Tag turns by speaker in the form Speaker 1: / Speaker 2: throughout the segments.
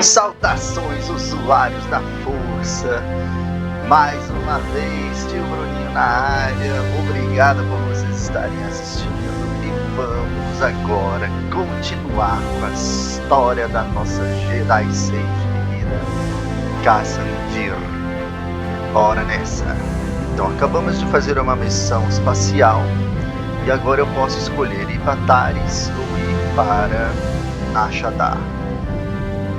Speaker 1: Saudações, usuários da Força. Mais uma vez, Tio Brunin na área. Obrigado por vocês estarem assistindo. E vamos agora continuar com a história da nossa Jedi Sage menina, Kassan. Bora nessa. Então acabamos de fazer uma missão espacial e agora eu posso escolher ir para Taris ou ir para NAR SHADDAA.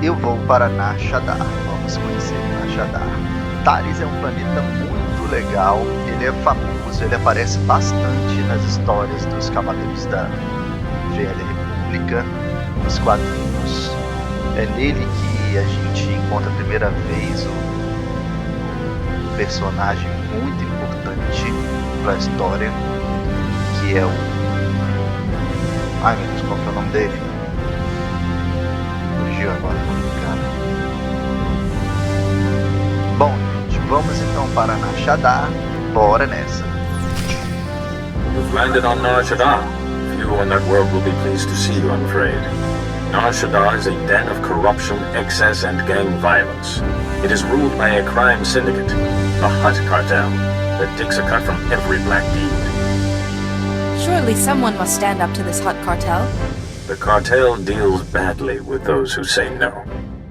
Speaker 1: Eu vou para NAR SHADDAA. Vamos conhecer NAR SHADDAA. Taris é um planeta muito legal. Ele é famoso, ele aparece bastante nas histórias dos Cavaleiros da Velha República, nos quadrinhos. É nele que a gente encontra a primeira vez um personagem muito importante para a história, que é o... Ai meu Deus, qual que é o nome dele? Fugiu agora, cara. Bom, gente, vamos então para NAR SHADDAA. Bora nessa.
Speaker 2: You've landed on NAR SHADDAA. Few on that world will be pleased to see you, I'm afraid. NAR SHADDAA is a den of corruption, excess, and gang violence. It is ruled by a crime syndicate, the Hutt cartel, that takes a cut from every black deed.
Speaker 3: Surely someone must stand up to this Hutt cartel.
Speaker 2: The cartel deals badly with those who say no.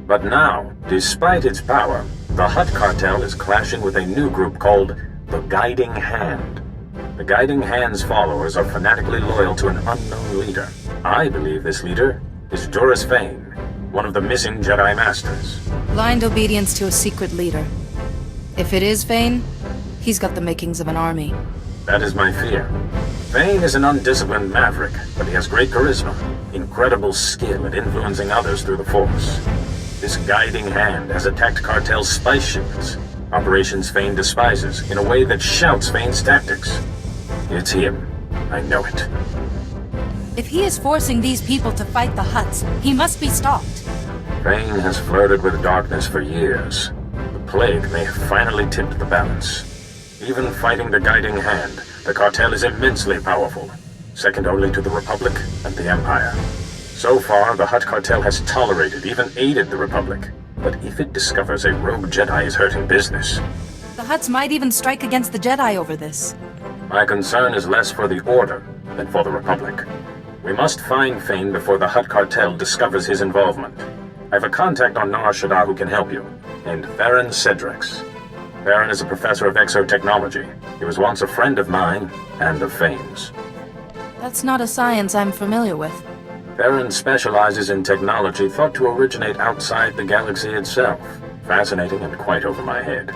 Speaker 2: But now, despite its power, the Hutt cartel is clashing with a new group called the Guiding Hand. The Guiding Hand's followers are fanatically loyal to an unknown leader. I believe this leader is Doris Fane, one of the missing Jedi Masters.
Speaker 3: Blind obedience to a secret leader. If it is Fane, he's got the makings of an army.
Speaker 2: That is my fear. Fane is an undisciplined maverick, but he has great charisma, incredible skill at influencing others through the Force. This Guiding Hand has attacked cartel's spice shipments, operations Fane despises, in a way that shouts Fane's tactics. It's him. I know it.
Speaker 3: If he is forcing these people to fight the Hutts, he must be stopped.
Speaker 2: Fane has flirted with darkness for years. The plague may have finally tipped the balance. Even fighting the Guiding Hand, the cartel is immensely powerful, second only to the Republic and the Empire. So far, the Hutt cartel has tolerated, even aided the Republic. But if it discovers a rogue Jedi is hurting business...
Speaker 3: The Hutts might even strike against the Jedi over this.
Speaker 2: My concern is less for the Order than for the Republic. We must find Fane before the Hutt cartel discovers his involvement. I have a contact on NAR SHADDAA who can help you, named Theron Cedrix. Theron is a professor of exotechnology. He was once a friend of mine and of Fane's.
Speaker 3: That's not a science I'm familiar with.
Speaker 2: Theron specializes in technology thought to originate outside the galaxy itself. Fascinating and quite over my head.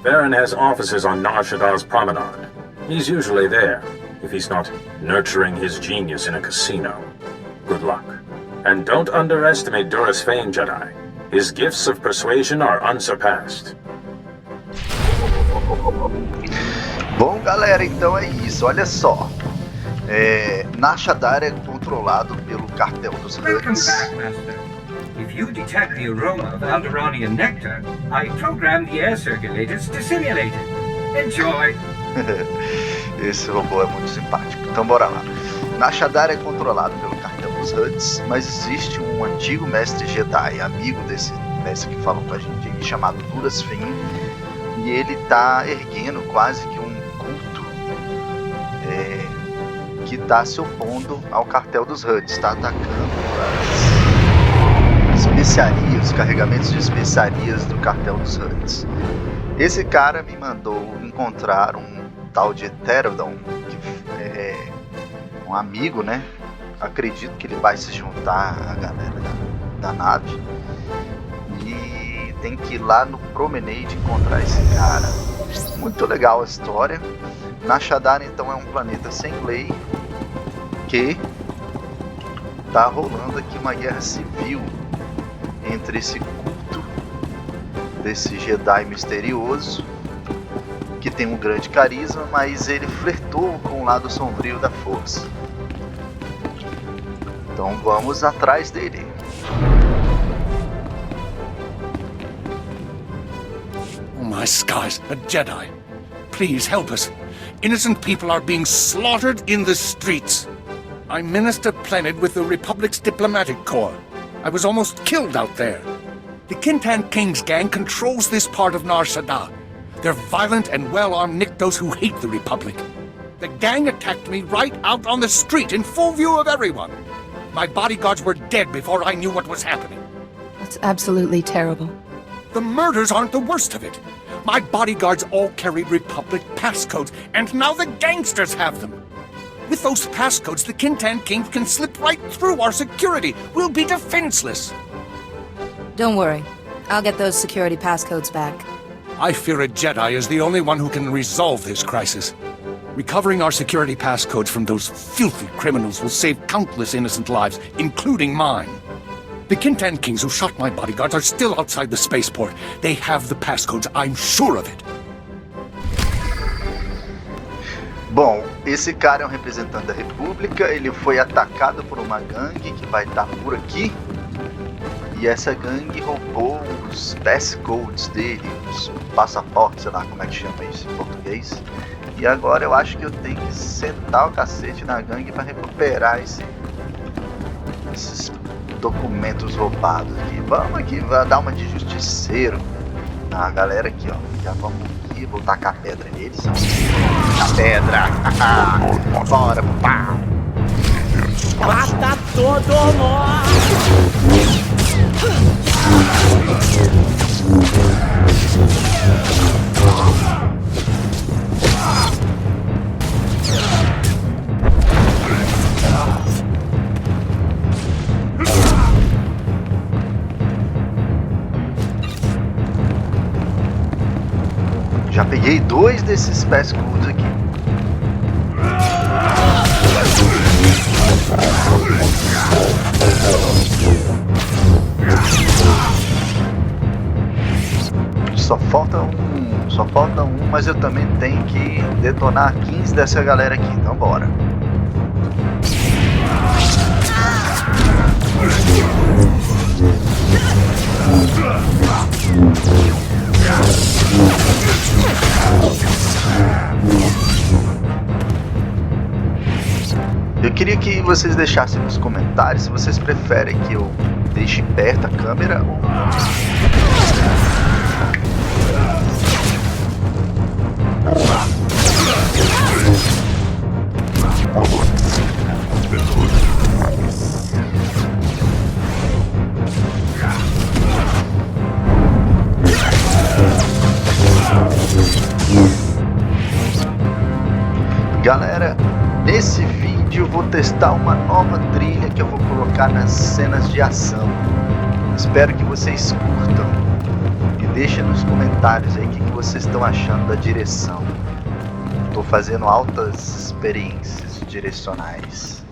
Speaker 2: Theron has offices on NAR SHADDAA's promenade. He's usually there, if he's not nurturing his genius in a casino. Good luck. And don't underestimate Doris Fane, Jedi. His gifts of persuasion are unsurpassed.
Speaker 1: Bom, galera, então é isso. Olha só. NAR SHADDAA é controlado pelo cartel dos Hutts.
Speaker 4: If you detect the aroma of Alderanian nectar, I program the air circulators to simulate it. Enjoy!
Speaker 1: Esse robô é muito simpático. Então bora lá. NAR SHADDAA é controlado pelo cartel dos Hutts, mas existe um antigo mestre Jedi, amigo desse mestre que falou com a gente aqui, chamado Doris Fane, e ele tá erguendo quase que um culto que tá se opondo ao cartel dos Hutts, tá atacando as especiarias, os carregamentos de especiarias do cartel dos Hutts. Esse cara me mandou encontrar um tal de Pterodon, que é um amigo, né? Acredito que ele vai se juntar à galera da nave. E tem que ir lá no Promenade encontrar esse cara. Muito legal a história. NAR SHADDAA, então, é um planeta sem lei que tá rolando aqui uma guerra civil entre esse culto desse Jedi misterioso que tem um grande carisma, mas ele flertou com o lado sombrio da Força. Então vamos atrás dele.
Speaker 5: Oh my skies, a Jedi. Please help us. Innocent people are being slaughtered in the streets. I minister planet with the Republic's diplomatic corps. I was almost killed out there. The Kintan King's gang controls this part of NAR SHADDAA. They're violent and well-armed Niktos who hate the Republic. The gang attacked me right out on the street in full view of everyone. My bodyguards were dead before I knew what was happening.
Speaker 3: That's absolutely terrible.
Speaker 5: The murders aren't the worst of it. My bodyguards all carried Republic passcodes, and now the gangsters have them. With those passcodes, the Kintan King can slip right through our security. We'll be defenseless.
Speaker 3: Don't worry. I'll get those security passcodes back.
Speaker 5: I fear a Jedi is the only one who can resolve this crisis. Recovering our security passcodes from those filthy criminals will save countless innocent lives, including mine. The Kintan Kings who shot my bodyguards are still outside the spaceport. They have the passcodes, I'm sure of it.
Speaker 1: Bom, esse cara é um representante da República, ele foi atacado por uma gangue que vai estar por aqui. E essa gangue roubou os passcodes dele, os passaportes, sei lá como é que chama isso em português. E agora eu acho que eu tenho que sentar o cacete na gangue para recuperar esses documentos roubados aqui. Vamos aqui, vai dar uma de justiceiro na galera aqui, ó. Já vamos aqui, vou tacar a pedra neles. A pedra! Bora, pá!
Speaker 6: Mata todo mundo!
Speaker 1: Já peguei 2 desses passcodes aqui. Só falta um, mas eu também tenho que detonar 15 dessa galera aqui, então bora. Eu queria que vocês deixassem nos comentários se vocês preferem que eu deixe perto a câmera ou não. Galera, nesse vídeo eu vou testar uma nova trilha que eu vou colocar nas cenas de ação. Espero que vocês curtam e deixem nos comentários aí o que vocês estão achando da direção. Estou fazendo altas experiências direcionais.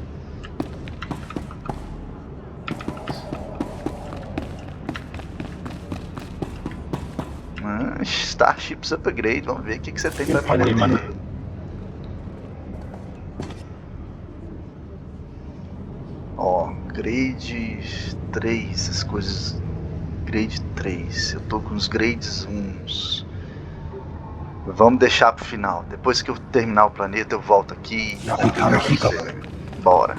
Speaker 1: Starships Upgrade, vamos ver o que você tem para me dizer. Ó, grade 3, as coisas. Grade 3, eu tô com os grades 1. Vamos deixar pro final. Depois que eu terminar o planeta, eu volto aqui e bora.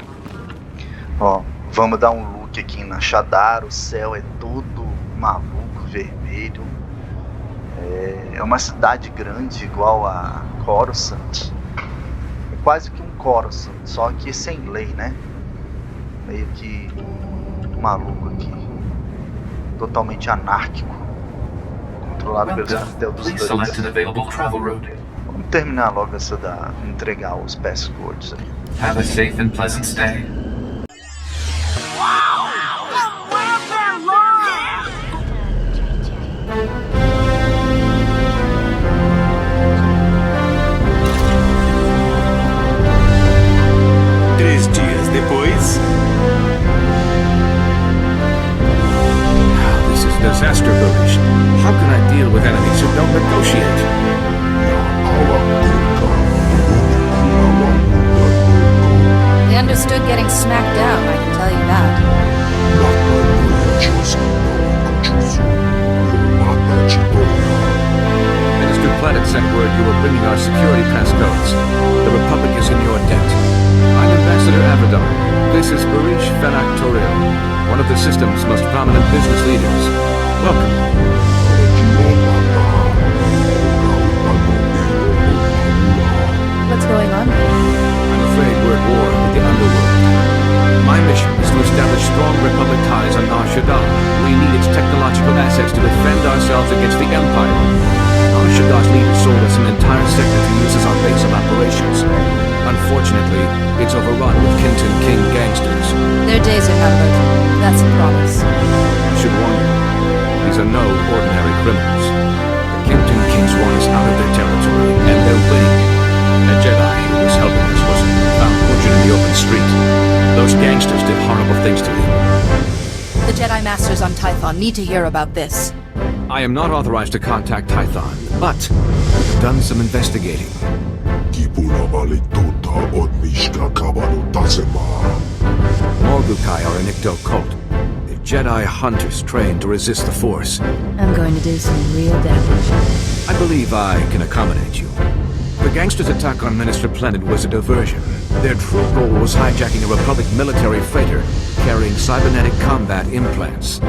Speaker 1: Ó, vamos dar um look aqui na Shadda'a. O céu é todo maluco, vermelho. É uma cidade grande, igual a Coruscant. É quase que um Coruscant, só que sem lei, né? Meio que maluco aqui. Totalmente anárquico. Controlado pelos cartel dos dois. Vamos terminar logo essa da entregar os passcodes aí.
Speaker 4: Have a safe and pleasant stay.
Speaker 7: Depois.
Speaker 2: This is disaster, British. How can I deal with enemies who don't negotiate?
Speaker 3: They understood getting smacked down, I can tell you that.
Speaker 2: Minister Planet sent word you were bringing our security passcodes. The Republic is in your debt. I'm Ambassador Avedon. This is Barish Fenak Toril, one of the system's most prominent business leaders. Welcome.
Speaker 8: need its technological assets to defend ourselves against the Empire. Our Shaddaa's leader sold us an entire sector to use as our base of operations. Unfortunately, it's overrun with Kinton King gangsters.
Speaker 3: Their days are numbered. That's a promise.
Speaker 8: I should warn you, these are no ordinary criminals. The Kinton Kings want us out of their territory, and they're winning. A Jedi who was helping us was found butchered in the open street. Those gangsters did horrible things to him.
Speaker 3: The Jedi Masters on Tython need to hear about this.
Speaker 8: I am not authorized to contact Tython, but I've done some investigating. Morgukai are an Icto cult. They're Jedi hunters trained to resist the Force.
Speaker 3: I'm going to do some real damage.
Speaker 8: I believe I can accommodate you. The gangsters' attack on Minister Planet was a diversion. Their true goal was hijacking a Republic military freighter carrying cybernetic combat implants.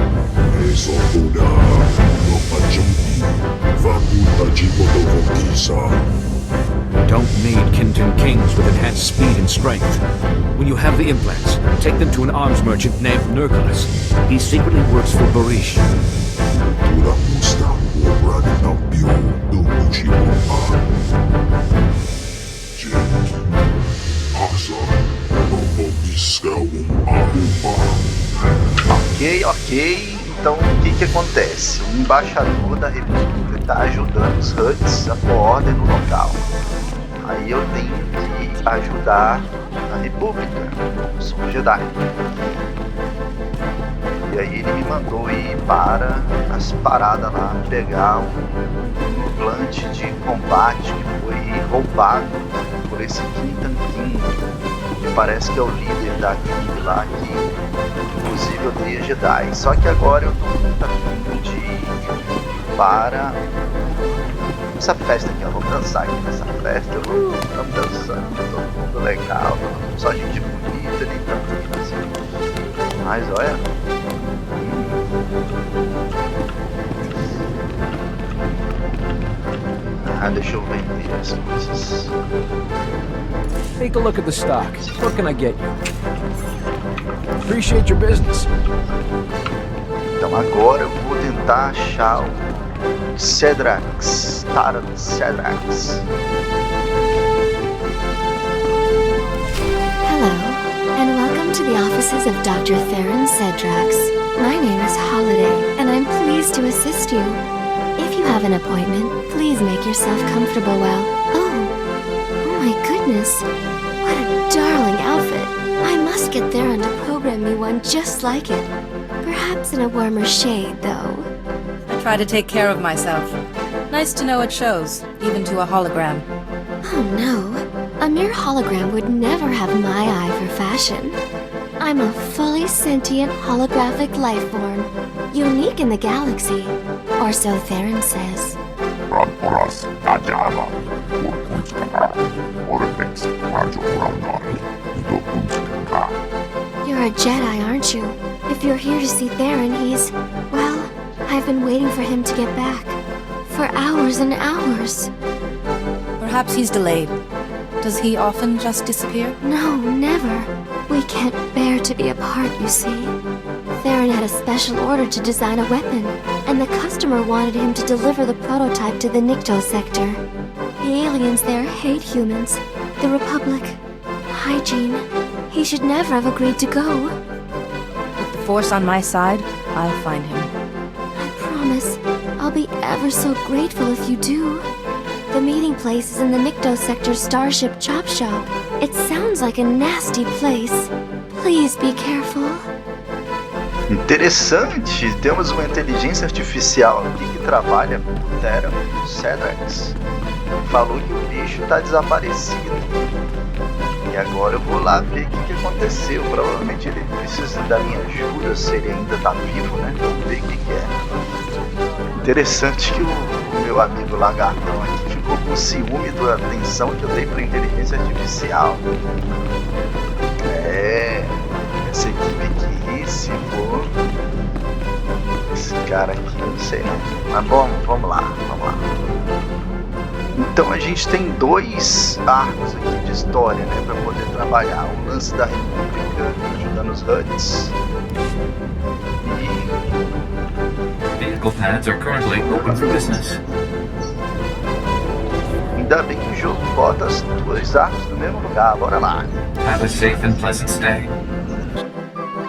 Speaker 8: You don't need Kinton Kings with enhanced speed and strength. When you have the implants, take them to an arms merchant named Nurculus. He secretly works for Barish.
Speaker 1: Ok. Então, o que acontece? O embaixador da República está ajudando os HUDs a pôr ordem no local. Aí eu tenho que ajudar a República, como sou um Jedi. E aí ele me mandou ir para as paradas lá, pegar um implante de combate que foi roubado por esse Kinton King, que parece que é o líder da equipe lá, que inclusive odeia Jedi. Só que agora eu tô muito afim de ir para essa festa aqui, ó. Vamos dançar aqui nessa festa. Estamos dançando, todo mundo legal, só gente bonita ali, tanto assim. Mas olha. Deixa eu vender as coisas.
Speaker 9: Take a look at the stock. What can I get you? Appreciate your business.
Speaker 1: Então agora eu vou tentar achar o Cedrax. Tara do Cedrax.
Speaker 10: Hello, and welcome to the offices of Dr. Theron Cedrax. My name is Holiday, and I'm pleased to assist you. If you have an appointment, please make yourself comfortable while... Oh my goodness. What a darling outfit. I must get Theron to program me one just like it. Perhaps in a warmer shade, though.
Speaker 3: I try to take care of myself. Nice to know it shows, even to a hologram.
Speaker 10: Oh no. A mere hologram would never have my eye for fashion. I'm a fully sentient holographic life form. Unique in the galaxy. Or so Theron says. You're a Jedi, aren't you? If you're here to see Theron, he's... Well, I've been waiting for him to get back. For hours and hours.
Speaker 3: Perhaps he's delayed. Does he often just disappear?
Speaker 10: No, never. We can't bear to be apart, you see. Theron had a special order to design a weapon, and the customer wanted him to deliver the prototype to the Nikto sector. The aliens there hate humans, the Republic, hygiene. He should never have agreed to go.
Speaker 3: With the Force on my side, I'll find him.
Speaker 10: I promise, I'll be ever so grateful if you do. The meeting place is in the Nikto sector Starship Chop Shop. It sounds like a nasty place. Please be careful.
Speaker 1: Interessante, temos uma inteligência artificial aqui que trabalha com o Theron Cedrax. Falou que o bicho está desaparecido. E agora eu vou lá ver o que aconteceu. Provavelmente ele precisa da minha ajuda, se ele ainda está vivo, né? Vamos ver o que é. Interessante que o meu amigo lagartão aqui ficou com ciúme da atenção que eu dei para a inteligência artificial. Essa equipe aqui, se for esse cara aqui, eu não sei não. Mas bom, vamos lá. Então a gente tem dois arcos aqui de história, né, para poder trabalhar. O lance da República ajudando os HUDs e
Speaker 4: medical pads are currently open for business.
Speaker 1: Ainda bem que o jogo bota as duas armas no mesmo lugar, bora lá.
Speaker 4: Have a safe and pleasant stay.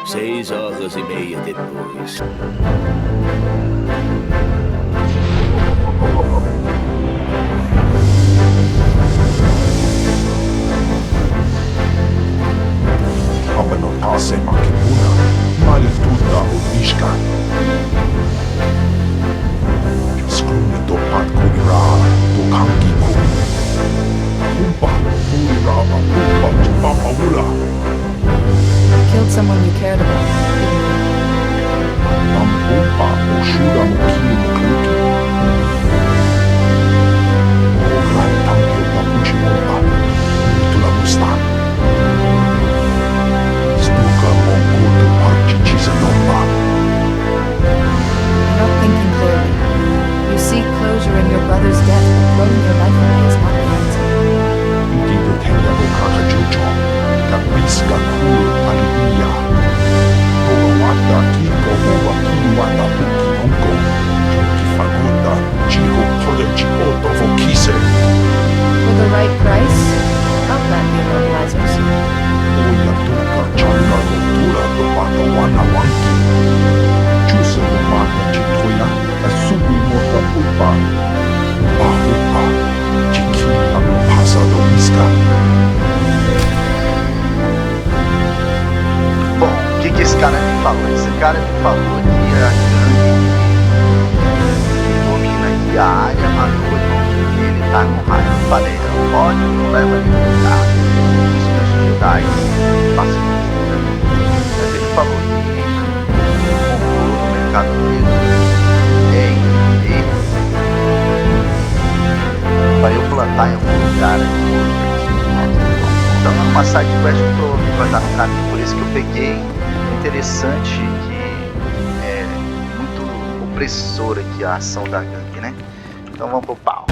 Speaker 6: 6h30 depois.
Speaker 11: Asema kipuna malituta uishka skrumi to patkura to kanki ku umpa ura umpa papa ura.
Speaker 3: Killed someone you cared about, didn't you?
Speaker 11: Tam umpa ushura no kiri no kluki ora tam yo papuchi umpa tula musta.
Speaker 3: You're not thinking clearly. You seek closure in your brother's death, but throwing your life away is not the answer. For the right price, I'll plant the immobilizers.
Speaker 1: Bom, o que esse cara me falou? Esse cara me falou que a gangue que domina aqui a área matou o irmão dele, tá com raiva. Eu falei, não pode, não leva ele pro lugar. Os meus Jedi passam. Mas ele falou que comprou no mercado negro para eu plantar em algum lugar aqui. Então é uma side quest que provavelmente vai dar no caminho, por isso que eu peguei. Interessante que é muito opressora aqui a ação da gangue, né? Então vamos pro pau.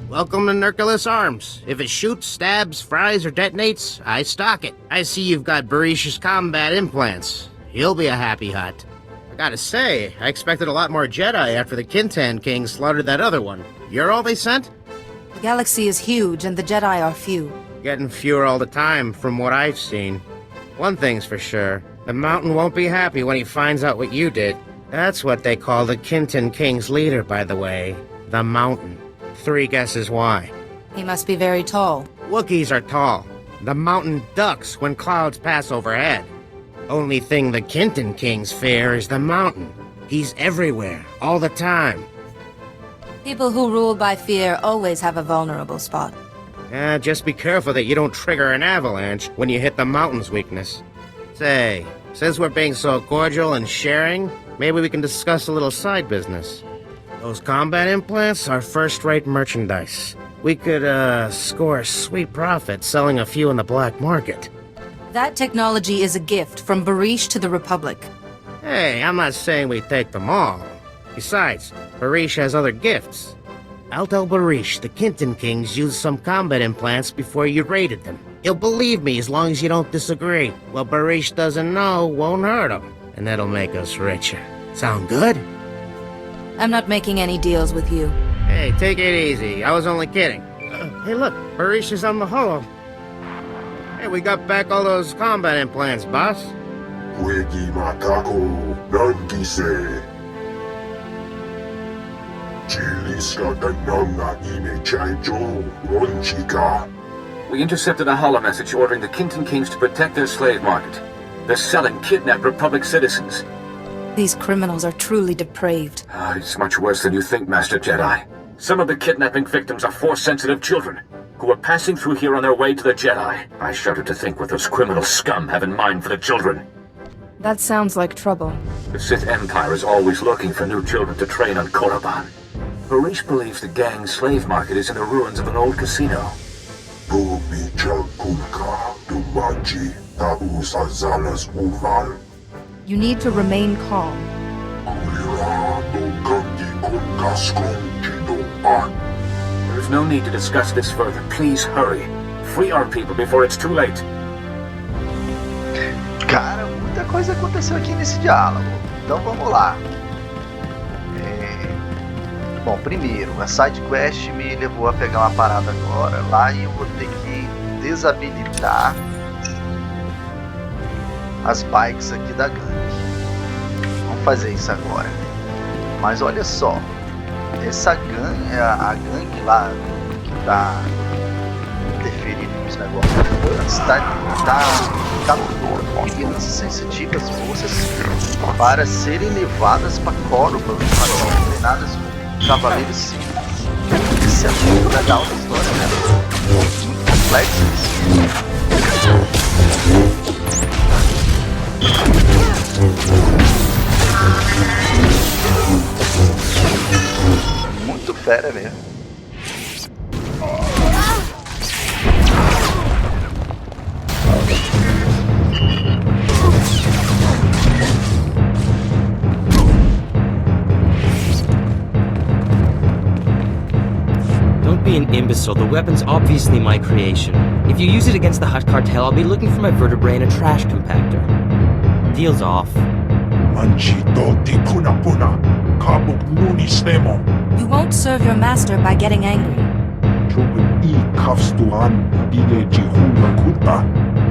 Speaker 6: Welcome to Nurculus Arms. If it shoots, stabs, fries, or detonates, I stock it. I see you've got voracious combat implants. You'll be a happy hut. I gotta say, I expected a lot more Jedi after the Kintan King slaughtered that other one. You're all they sent?
Speaker 3: The galaxy is huge and the Jedi are few.
Speaker 6: Getting fewer all the time, from what I've seen. One thing's for sure, the Mountain won't be happy when he finds out what you did. That's what they call the Kintan King's leader, by the way. The Mountain. 3 guesses why.
Speaker 3: He must be very tall.
Speaker 6: Wookiees are tall. The mountain ducks when clouds pass overhead. Only thing the Kenton Kings fear is the mountain. He's everywhere, all the time.
Speaker 3: People who rule by fear always have a vulnerable spot.
Speaker 6: Just be careful that you don't trigger an avalanche when you hit the mountain's weakness. Say, since we're being so cordial and sharing, maybe we can discuss a little side business. Those combat implants are first-rate merchandise. We could, score a sweet profit selling a few in the black market.
Speaker 3: That technology is a gift from Barish to the Republic.
Speaker 6: Hey, I'm not saying we take them all. Besides, Barish has other gifts. I'll tell Barish the Kenton Kings used some combat implants before you raided them. He'll believe me as long as you don't disagree. What Barish doesn't know won't hurt him, and that'll make us richer. Sound good?
Speaker 3: I'm not making any deals with you.
Speaker 6: Hey, take it easy. I was only kidding. Hey, look, Barish is on the holo. Hey, we got back all those combat implants, boss.
Speaker 11: Wegi matako, nangise. Chiliska gananga ime chaijo, ronchika.
Speaker 2: We intercepted a holo message ordering the Kenton Kings to protect their slave market. They're selling kidnapped Republic citizens.
Speaker 3: These criminals are truly depraved.
Speaker 2: It's much worse than you think, Master Jedi. Some of the kidnapping victims are Force-sensitive children who are passing through here on their way to the Jedi. I shudder to think what those criminal scum have in mind for the children.
Speaker 3: That sounds like trouble.
Speaker 2: The Sith Empire is always looking for new children to train on Korriban. Barish believes the gang's slave market is in the ruins of an old casino.
Speaker 3: You need to remain calm.
Speaker 2: There's no need to discuss this further. Please hurry. Free our people before it's too late.
Speaker 1: Cara, muita coisa aconteceu aqui nesse diálogo. Então vamos lá. Bom, primeiro, a side quest me levou a pegar uma parada agora lá e eu vou ter que desabilitar as bikes aqui da gangue. Vamos fazer isso agora. Mas olha só, essa gangue, a gangue lá que tá interferindo nos negócios, tá crianças sensitivas forças para serem levadas para Korriban para serem treinadas como cavaleiros civis. Isso é muito legal na história, né? Muito complexo isso. Muito fera mesmo.
Speaker 12: Don't be an imbecile. The weapon's obviously my creation. If you use it against the Hutt cartel, I'll be looking for my vertebrae in a trash compactor. Deal's off.
Speaker 3: You won't serve your master by getting angry.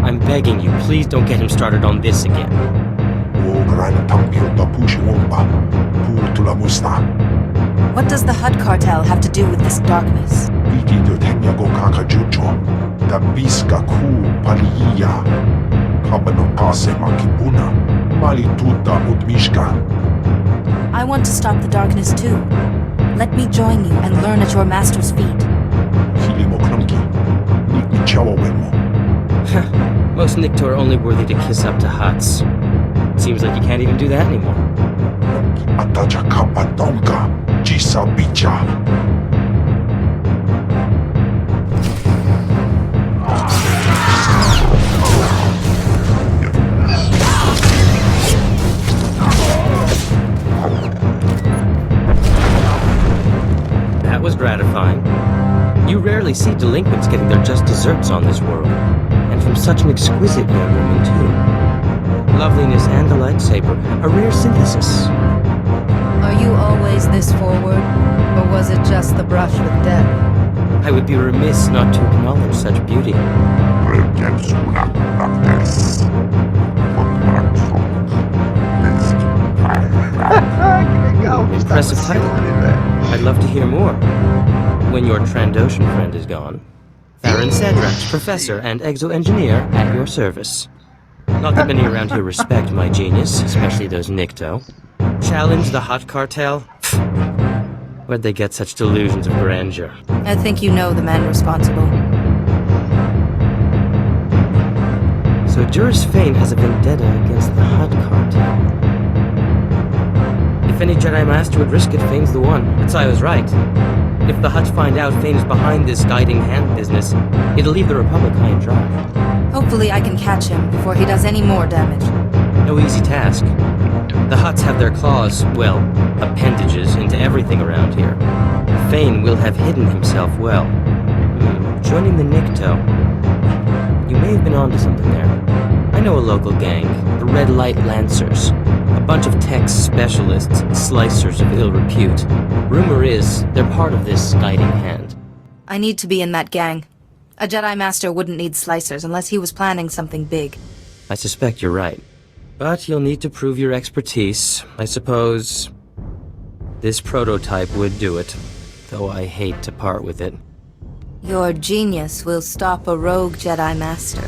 Speaker 12: I'm begging you, please don't get him started on this again.
Speaker 3: What does the Hutt cartel have to do with this darkness? I want to stop the darkness too. Let me join you and learn at your master's feet.
Speaker 12: Most Nikto are only worthy to kiss up to Hutts. Seems like you can't even do that anymore. That was gratifying. You rarely see delinquents getting their just desserts on this world, and from such an exquisite young woman too. Loveliness and a lightsaber, a rare synthesis.
Speaker 3: Are you always this forward, or was it just the brush with death?
Speaker 12: I would be remiss not to acknowledge such beauty. Impressive title. I'd love to hear more. When your Trandoshan friend is gone.
Speaker 1: E
Speaker 12: Theron Cedrax, professor and exo-engineer at your service. Not that many around here respect my genius, especially those Nikto. Challenge the Hut Cartel? Where'd they get such delusions of grandeur?
Speaker 3: I think you know the man responsible.
Speaker 12: So Juris Fane has a vendetta against the Hut Cartel. If any Jedi Master would risk it, Fane's the one. But I was right. If the Hutts find out Fane is behind this guiding hand business, it'll leave the Republic high and dry.
Speaker 3: Hopefully I can catch him before he does any more damage.
Speaker 12: No easy task. The Hutts have their claws, well, appendages, into everything around here. Fane will have hidden himself well. Joining the Nikto. You may have been onto something there. I know a local gang, the Red Light Lancers. A bunch of tech specialists and slicers of ill repute. Rumor is, they're part of this guiding hand.
Speaker 3: I need to be in that gang. A Jedi Master wouldn't need slicers unless he was planning something big.
Speaker 12: I suspect you're right. But you'll need to prove your expertise. I suppose this prototype would do it, though I hate to part with it.
Speaker 3: Your genius will stop a rogue Jedi Master.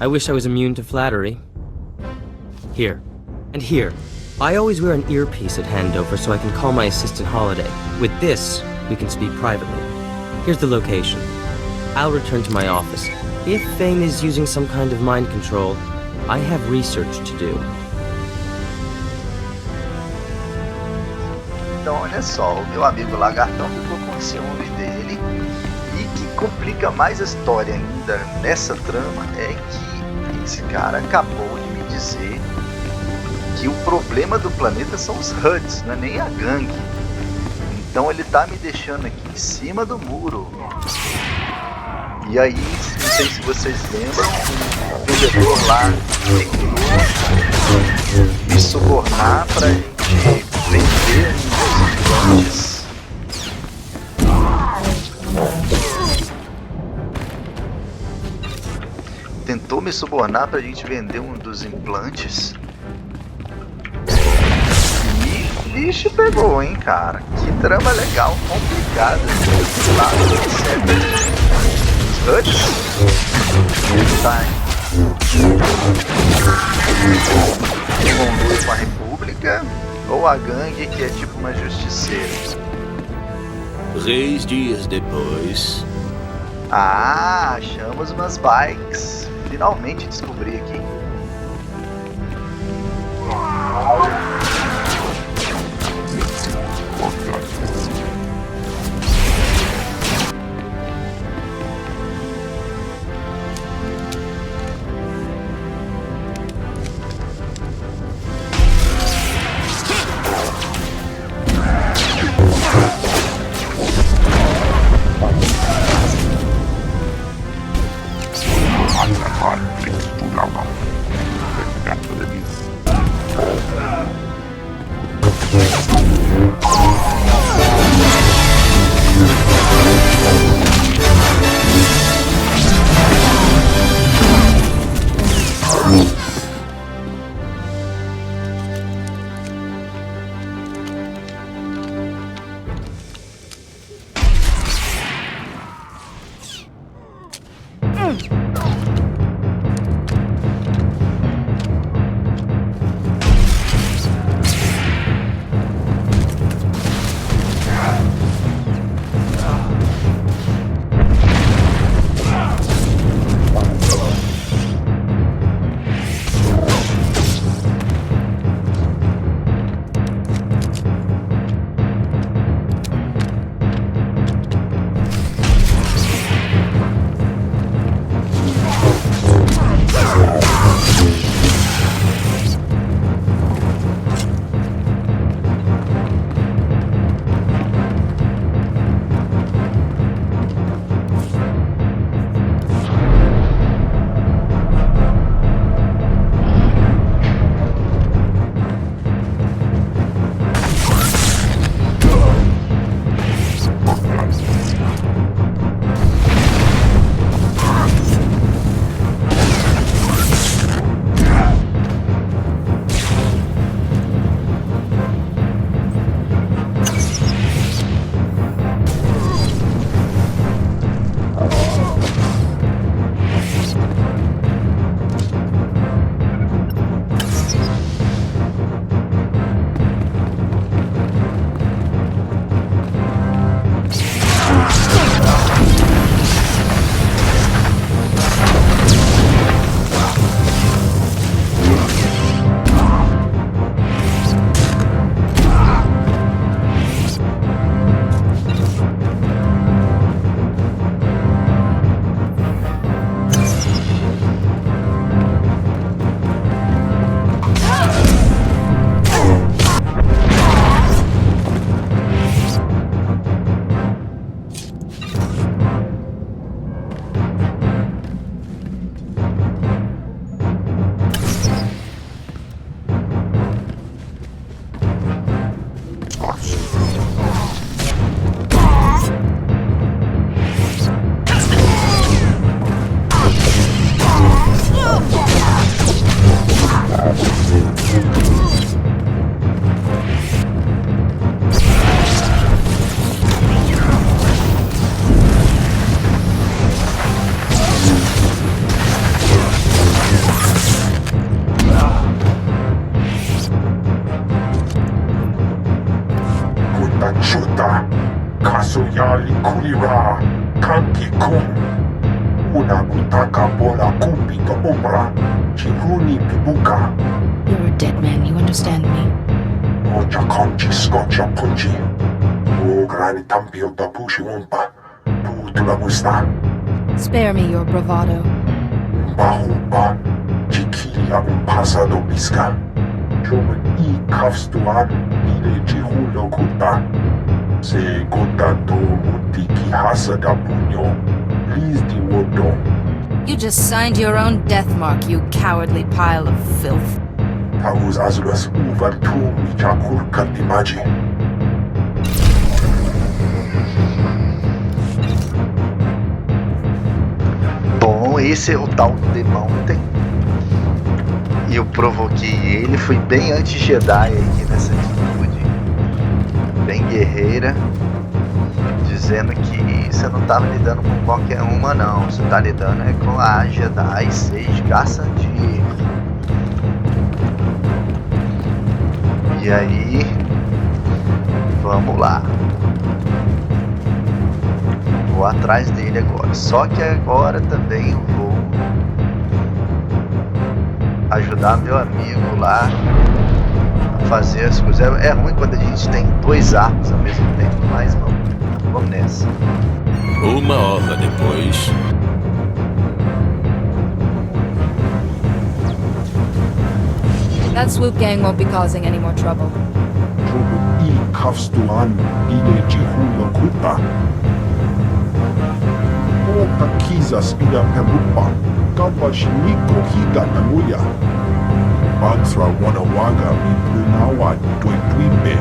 Speaker 12: I wish I was immune to flattery. Here. And here. I always wear an earpiece at handover so I can call my assistant Holiday. With this, we can speak privately. Here's the location. I'll return to my office. If Fane is using some kind of mind control, I have research to do.
Speaker 1: Então olha só, o meu amigo Lagartão ficou com ciúme dele. E que complica mais a história ainda nessa trama é que esse cara acabou de me dizer que o problema do planeta são os HUDs, não é nem a gangue. Então ele tá me deixando aqui em cima do muro. E aí, não sei se vocês lembram, o vendedor lá tentou me subornar pra gente vender uns implantes. Tentou me subornar pra gente vender um dos implantes. E bicho pegou, hein, cara. Que trama legal, complicada. Lá no HUDs, tá em com a República ou a gangue que é tipo uma justiceira.
Speaker 7: 3 dias depois.
Speaker 1: Ah, achamos umas bikes. Finalmente descobri aqui.
Speaker 11: Likurira, Kanki-kun. Una butaka bola kupito umbra, chihuni pibuka.
Speaker 3: You're a dead man, you understand me?
Speaker 11: Ocha conchi scotcha punchi. O grani tampio da pushi umpa. Putula musta.
Speaker 3: Spare me your bravado.
Speaker 11: Umpa, chikilia pasado bisca. Jomen kafstuan, ile chihulo kuta. Se gota do mutiki hasada punyo. Please di wodo.
Speaker 3: You just signed your own death mark, you cowardly pile of filth.
Speaker 11: Taus azulas uvertum michakur katimaji.
Speaker 1: Bom, esse é o tal The Mountain. E eu provoquei ele, fui bem anti-Jedi aqui nessa atitude. Bem guerreira. Dizendo que você não tava lidando com qualquer uma não. Você tá lidando é com a Jedi 6 Kassan. E aí, vamos lá. Vou atrás dele agora. Só que agora também eu vou ajudar meu amigo lá a fazer as coisas. É ruim quando a gente tem dois arcos ao mesmo tempo, mas vamos nessa.
Speaker 7: Uma hora depois.
Speaker 3: That swoop gang won't be causing any more trouble.
Speaker 11: Jomen kafstuan, ile chihulo kuta. Oka kizas ila perupa. Kabashiniko hida namuya. Bagsra wanawaga mi punawa tuitwimbe.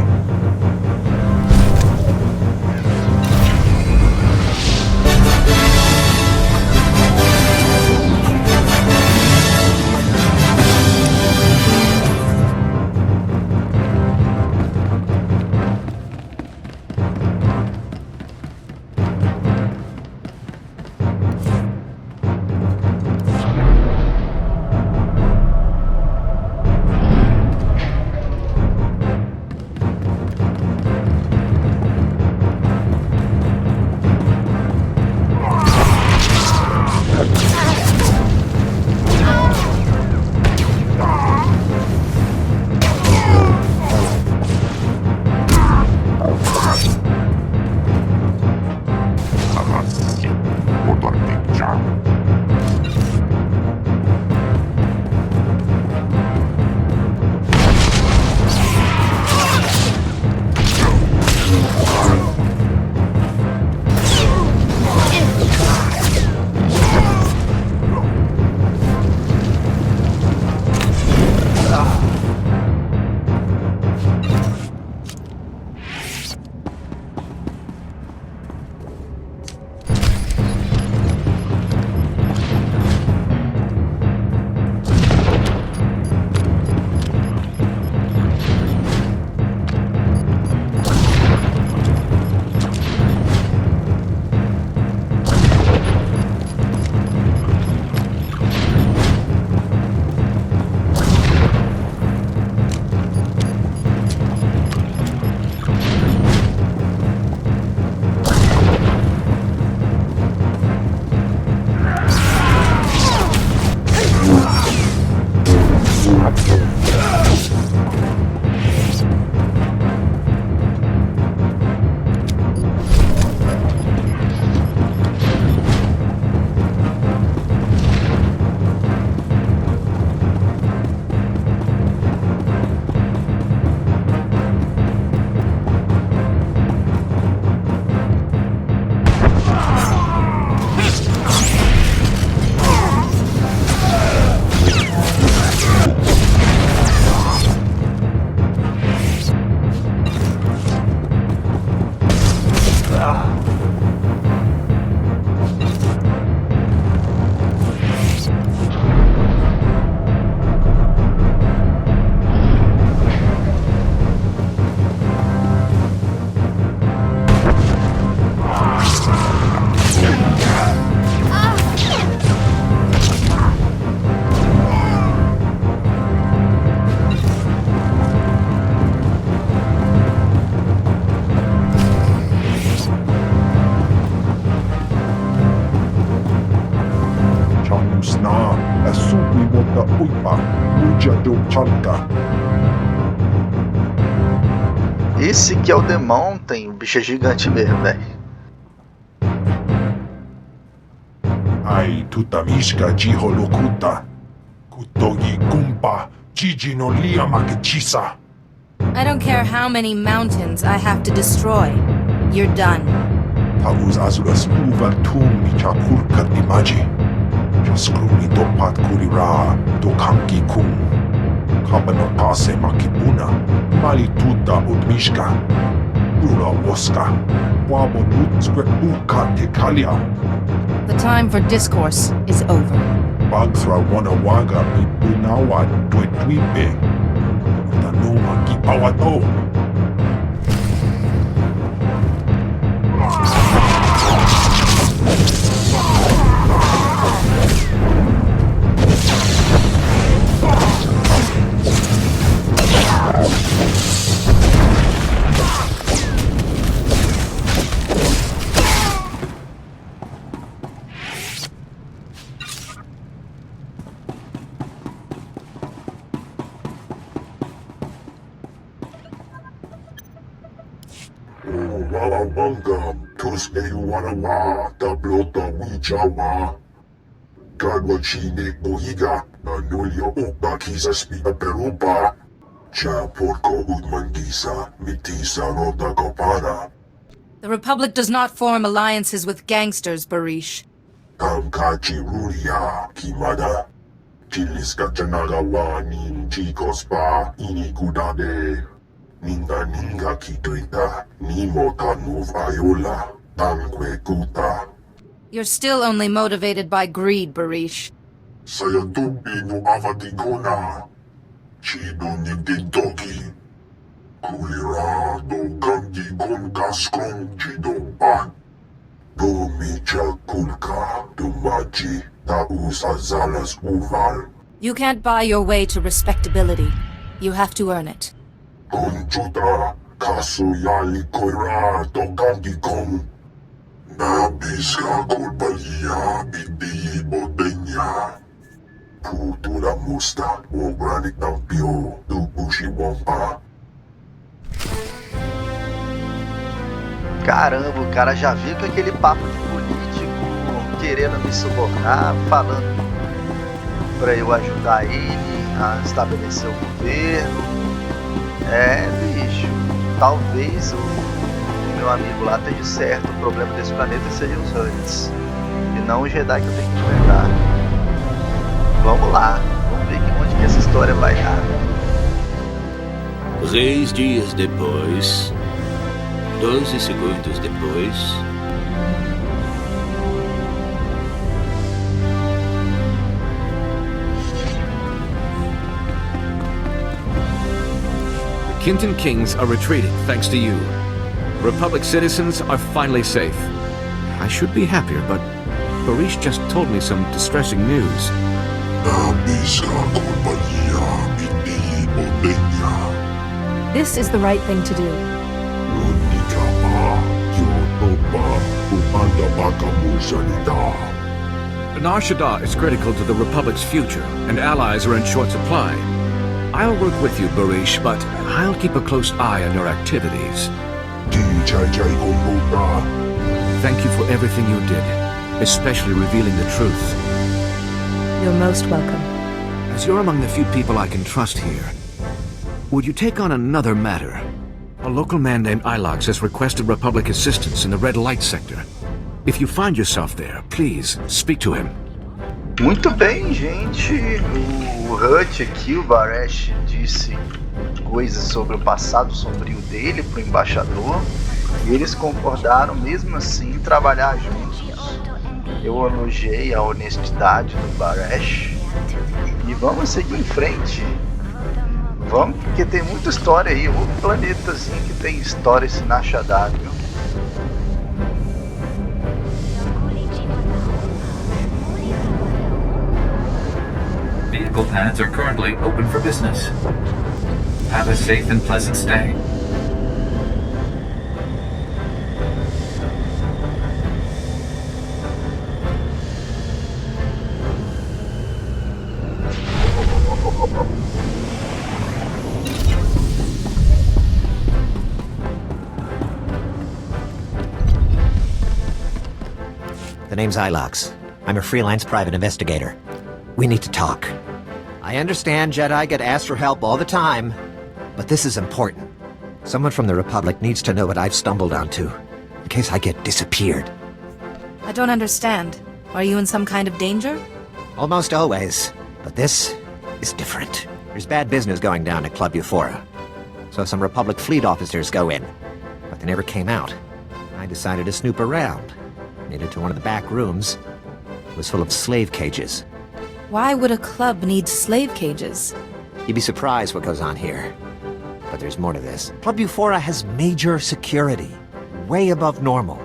Speaker 11: da uipa, muja do chalka.
Speaker 1: Esse que é o The Mountain, o bicho é gigante mesmo, velho.
Speaker 11: Ai, tutamishka jiholokuta. Kutogi kumpa, jiji no liama kechisa.
Speaker 3: I don't care how many mountains I have to destroy. You're done.
Speaker 11: Taus azuras uva tum micha kurkat imaji. Jaskruni do pat kurira, do kanki kum. Kabano pase makibuna, mali tuta udmishka. Ura woska, wabo nutskwek buka tekalia.
Speaker 3: The time for discourse is over.
Speaker 11: Bagsra wana waga mi bunawa dwetwipe. Tanuma kipawato. Warawanga, Tusne Warawa, Tablota Wijawa. Kadwa Chine Bohiga, Nanulio Opa Kisa Spina Perupa. Cha Porco Udmangisa, Mitisa Roda Kopara.
Speaker 3: The Republic does not form alliances with gangsters, Barish.
Speaker 11: Kamkachi Ruria, Kimada. Chiliska Janagawa, Nin Chikospa, Inikudade. Ninga kituita, nimo tanuv ayola, tanque kuta.
Speaker 3: You're still only motivated by greed, Barish.
Speaker 11: Sayantumbi no avadigona. Chido nigdintogi. Kulira do gangi gon gaskong chido pan. Bumicha kulka, dumaji, taus azalas uval.
Speaker 3: You can't buy your way to respectability. You have to earn it.
Speaker 11: Conchuta, kaso yali koira do gangi kong. Nabiska kulbalia, bidi bodenya. Putura musta, o granit ng pio, tubushi wampa.
Speaker 1: Caramba, o cara já veio com aquele papo de político, querendo me subornar, falando pra eu ajudar ele a estabelecer o governo. É, bicho, talvez o meu amigo lá esteja certo. O problema desse planeta seja os Huts e não o Jedi que eu tenho que enfrentar. Vamos lá, vamos ver onde que essa história vai dar.
Speaker 7: 6 dias depois, 12 segundos depois.
Speaker 8: Kintan Kings are retreating thanks to you. Republic citizens are finally safe. I should be happier, but Barish just told me some distressing news.
Speaker 3: This is the right thing to do.
Speaker 8: NAR SHADDAA is critical to the Republic's future, and allies are in short supply. I'll work with you, Barish, but I'll keep a close eye on your activities. Thank you for everything you did, especially revealing the truth.
Speaker 3: You're most welcome.
Speaker 8: As you're among the few people I can trust here, would you take on another matter? A local man named Ilox has requested Republic assistance in the Red Light sector. If you find yourself there, please speak to him.
Speaker 1: Muito bem, gente. O Hut aqui, o Barish, disse coisas sobre o passado sombrio dele pro embaixador e eles concordaram mesmo assim em trabalhar juntos. Eu elogiei a honestidade do Barish e vamos seguir em frente. Vamos, porque tem muita história aí. Outro planetazinho que tem história esse NAR SHADDAA, viu?
Speaker 4: Vehicle pads are currently open for business. Have a safe and pleasant stay.
Speaker 13: name's Ilox. I'm a freelance private investigator. We need to talk. I understand Jedi get asked for help all the time, but this is important. Someone from the Republic needs to know what I've stumbled onto, in case I get disappeared.
Speaker 3: I don't understand. Are you in some kind of danger?
Speaker 13: Almost always, but this is different. There's bad business going down at Club Euphora. So some Republic fleet officers go in, but they never came out. I decided to snoop around. Made it to one of the back rooms. It was full of slave cages.
Speaker 3: Why would a club need slave cages?
Speaker 13: You'd be surprised what goes on here. But there's more to this. Club Euphora has major security, way above normal.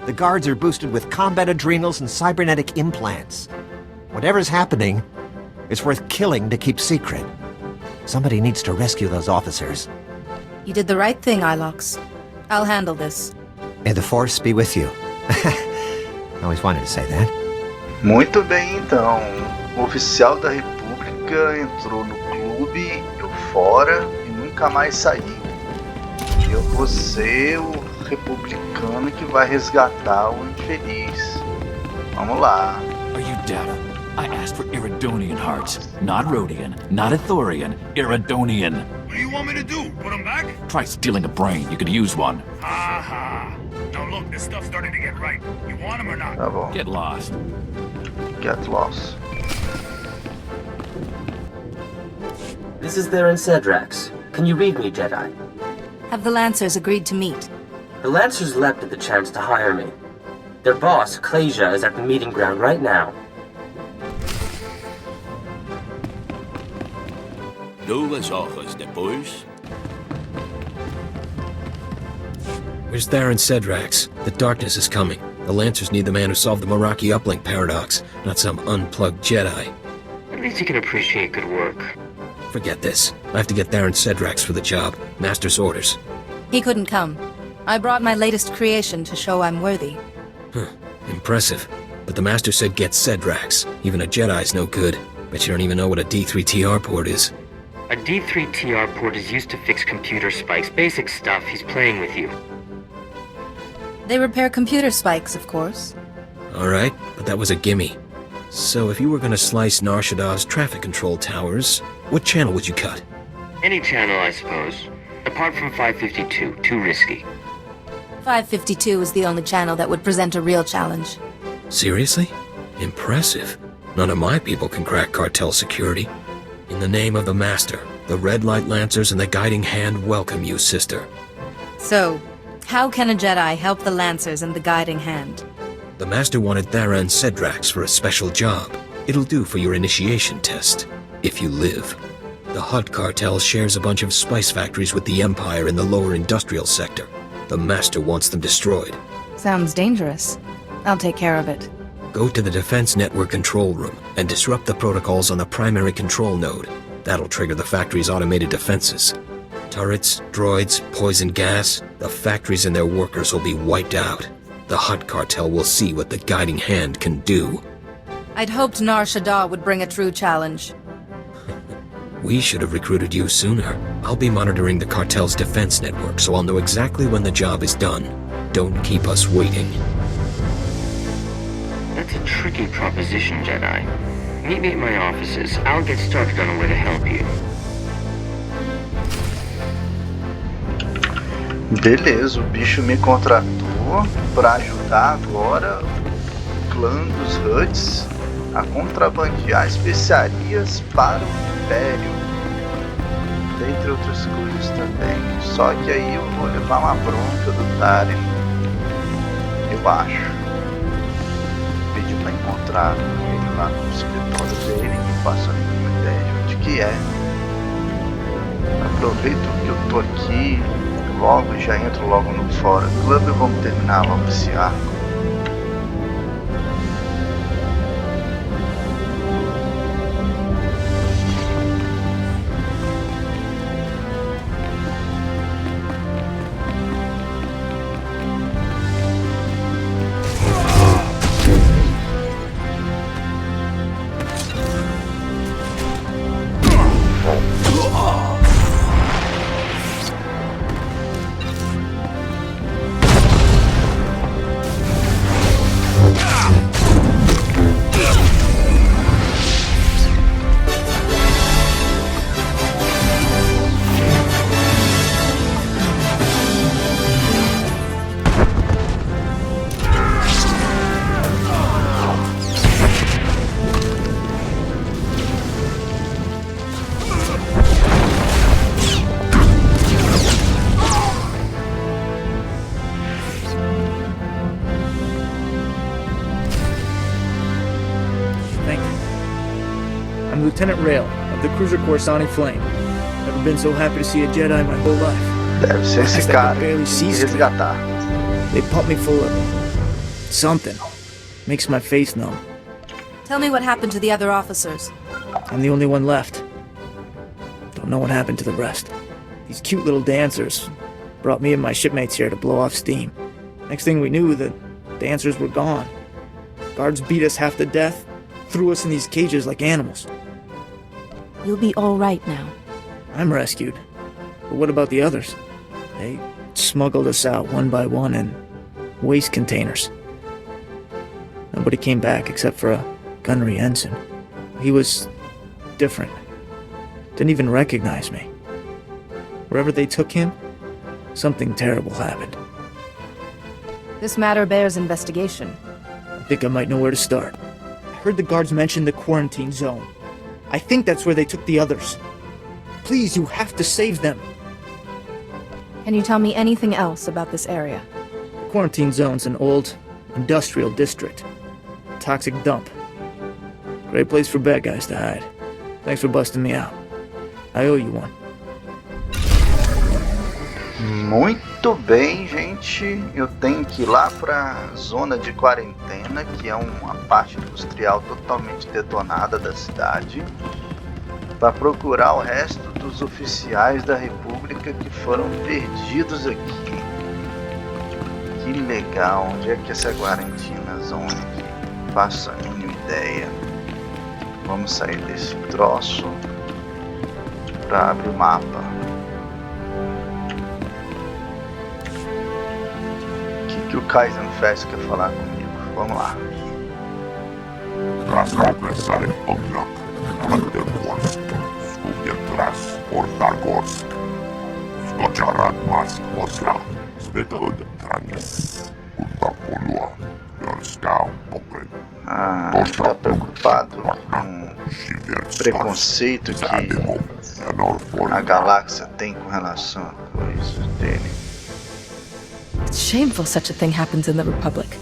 Speaker 13: The guards are boosted with combat adrenals and cybernetic implants. Whatever's happening, it's worth killing to keep secret. Somebody needs to rescue those officers.
Speaker 3: You did the right thing, Ilox. I'll handle this.
Speaker 13: May the Force be with you. I always wanted to say that.
Speaker 1: Muito bem, então. O oficial da República entrou no clube Euphora e nunca mais saiu. Eu vou ser o republicano que vai resgatar o infeliz. Vamos lá.
Speaker 14: Are you deaf? I asked for Iridonian hearts. Not Rhodian, not Ithorian, Iridonian.
Speaker 15: What do you want me to do? Put them back?
Speaker 14: Try stealing a brain. You could use one.
Speaker 15: Aha! Now look, this stuff's starting to get right. You want them or not?
Speaker 1: Tá bom.
Speaker 14: Get lost.
Speaker 1: Get lost.
Speaker 16: This is Theron Cedrax. Can you read me, Jedi?
Speaker 3: Have the Lancers agreed to meet?
Speaker 16: The Lancers leapt at the chance to hire me. Their boss, Clasia, is at the meeting ground right now.
Speaker 7: Duas horas depois.
Speaker 17: Where's Theron Cedrax? The darkness is coming. The Lancers need the man who solved the Meraki uplink paradox, not some unplugged Jedi.
Speaker 12: At least you can appreciate good work.
Speaker 17: Forget this. I have to get Theron Cedrax for the job. Master's orders.
Speaker 3: He couldn't come. I brought my latest creation to show I'm worthy.
Speaker 17: Impressive. But the Master said get Cedrax. Even a Jedi's no good. Bet you don't even know what a D3TR port is.
Speaker 12: A D3TR port is used to fix computer spikes. Basic stuff. He's playing with you.
Speaker 3: They repair computer spikes, of course.
Speaker 17: Alright, but that was a gimme. So if you were gonna slice NAR SHADDAA's traffic control towers, what channel would you cut?
Speaker 12: Any channel, I suppose. Apart from 552. Too risky.
Speaker 3: 552 is the only channel that would present a real challenge.
Speaker 17: Seriously? Impressive. None of my people can crack cartel security. In the name of the Master, the Red Light Lancers and the Guiding Hand welcome you, sister.
Speaker 3: So, how can a Jedi help the Lancers and the Guiding Hand?
Speaker 17: The Master wanted Theron Cedrax for a special job. It'll do for your initiation test, if you live. The Hutt cartel shares a bunch of spice factories with the Empire in the lower industrial sector. The Master wants them destroyed.
Speaker 3: Sounds dangerous. I'll take care of it.
Speaker 17: Go to the Defense Network control room and disrupt the protocols on the primary control node. That'll trigger the factory's automated defenses. Turrets, droids, poison gas, the factories and their workers will be wiped out. The Hutt cartel will see what the Guiding Hand can do.
Speaker 3: I'd hoped NAR SHADDAA would bring a true challenge.
Speaker 17: We should have recruited you sooner. I'll be monitoring the cartel's defense network, so I'll know exactly when the job is done. Don't keep us waiting.
Speaker 12: That's a tricky proposition, Jedi. Meet me at my offices. I'll get started on a way to help you.
Speaker 1: Beleza, o bicho me contratou para ajudar agora o clã dos Hutts a contrabandear especiarias para o Império, dentre outras coisas também. Só que aí eu vou levar uma bronca do Taren, eu acho. Pedi para encontrar ele lá no escritório dele, não faço a mínima ideia de onde que é. Aproveito que eu tô aqui, logo já entro logo no Fora Club e vamos terminar logo esse arco.
Speaker 9: I'm Lieutenant Rail of the cruiser Coruscant Flame. Never been so happy to see a Jedi my whole life.
Speaker 1: Deve ser esse cara.
Speaker 9: Barely see
Speaker 1: Resgatar.
Speaker 9: They pump me full of something. Makes my face numb.
Speaker 3: Tell me what happened to the other officers.
Speaker 9: I'm the only one left. Don't know what happened to the rest. These cute little dancers brought me and my shipmates here to blow off steam. Next thing we knew, the dancers were gone. Guards beat us half to death, threw us in these cages like animals.
Speaker 3: You'll be all right now.
Speaker 9: I'm rescued. But what about the others? They smuggled us out one by one in waste containers. Nobody came back except for a gunnery ensign. He was different. Didn't even recognize me. Wherever they took him, something terrible happened.
Speaker 3: This matter bears investigation.
Speaker 9: I think I might know where to start. I heard the guards mention the quarantine zone. I think that's where they took the others. Please, you have to save them.
Speaker 3: Can you tell me anything else about this area?
Speaker 9: The quarantine zone's an old industrial district. Toxic dump. Great place for bad guys to hide. Thanks for busting me out. I owe you one.
Speaker 1: Muito bem, gente. Eu tenho que ir lá para a zona de quarentena, que é uma parte industrial totalmente detonada da cidade, para procurar o resto dos oficiais da República que foram perdidos aqui. Que legal. Onde é que essa quarentena zona aqui? Faço a mínima ideia. Vamos sair desse troço para abrir o mapa. Que o Kaizen Fest quer falar comigo. Vamos lá. Tá preocupado com o preconceito que a galáxia tem com relação a coisas dele.
Speaker 3: It's shameful such a thing happens in the Republic.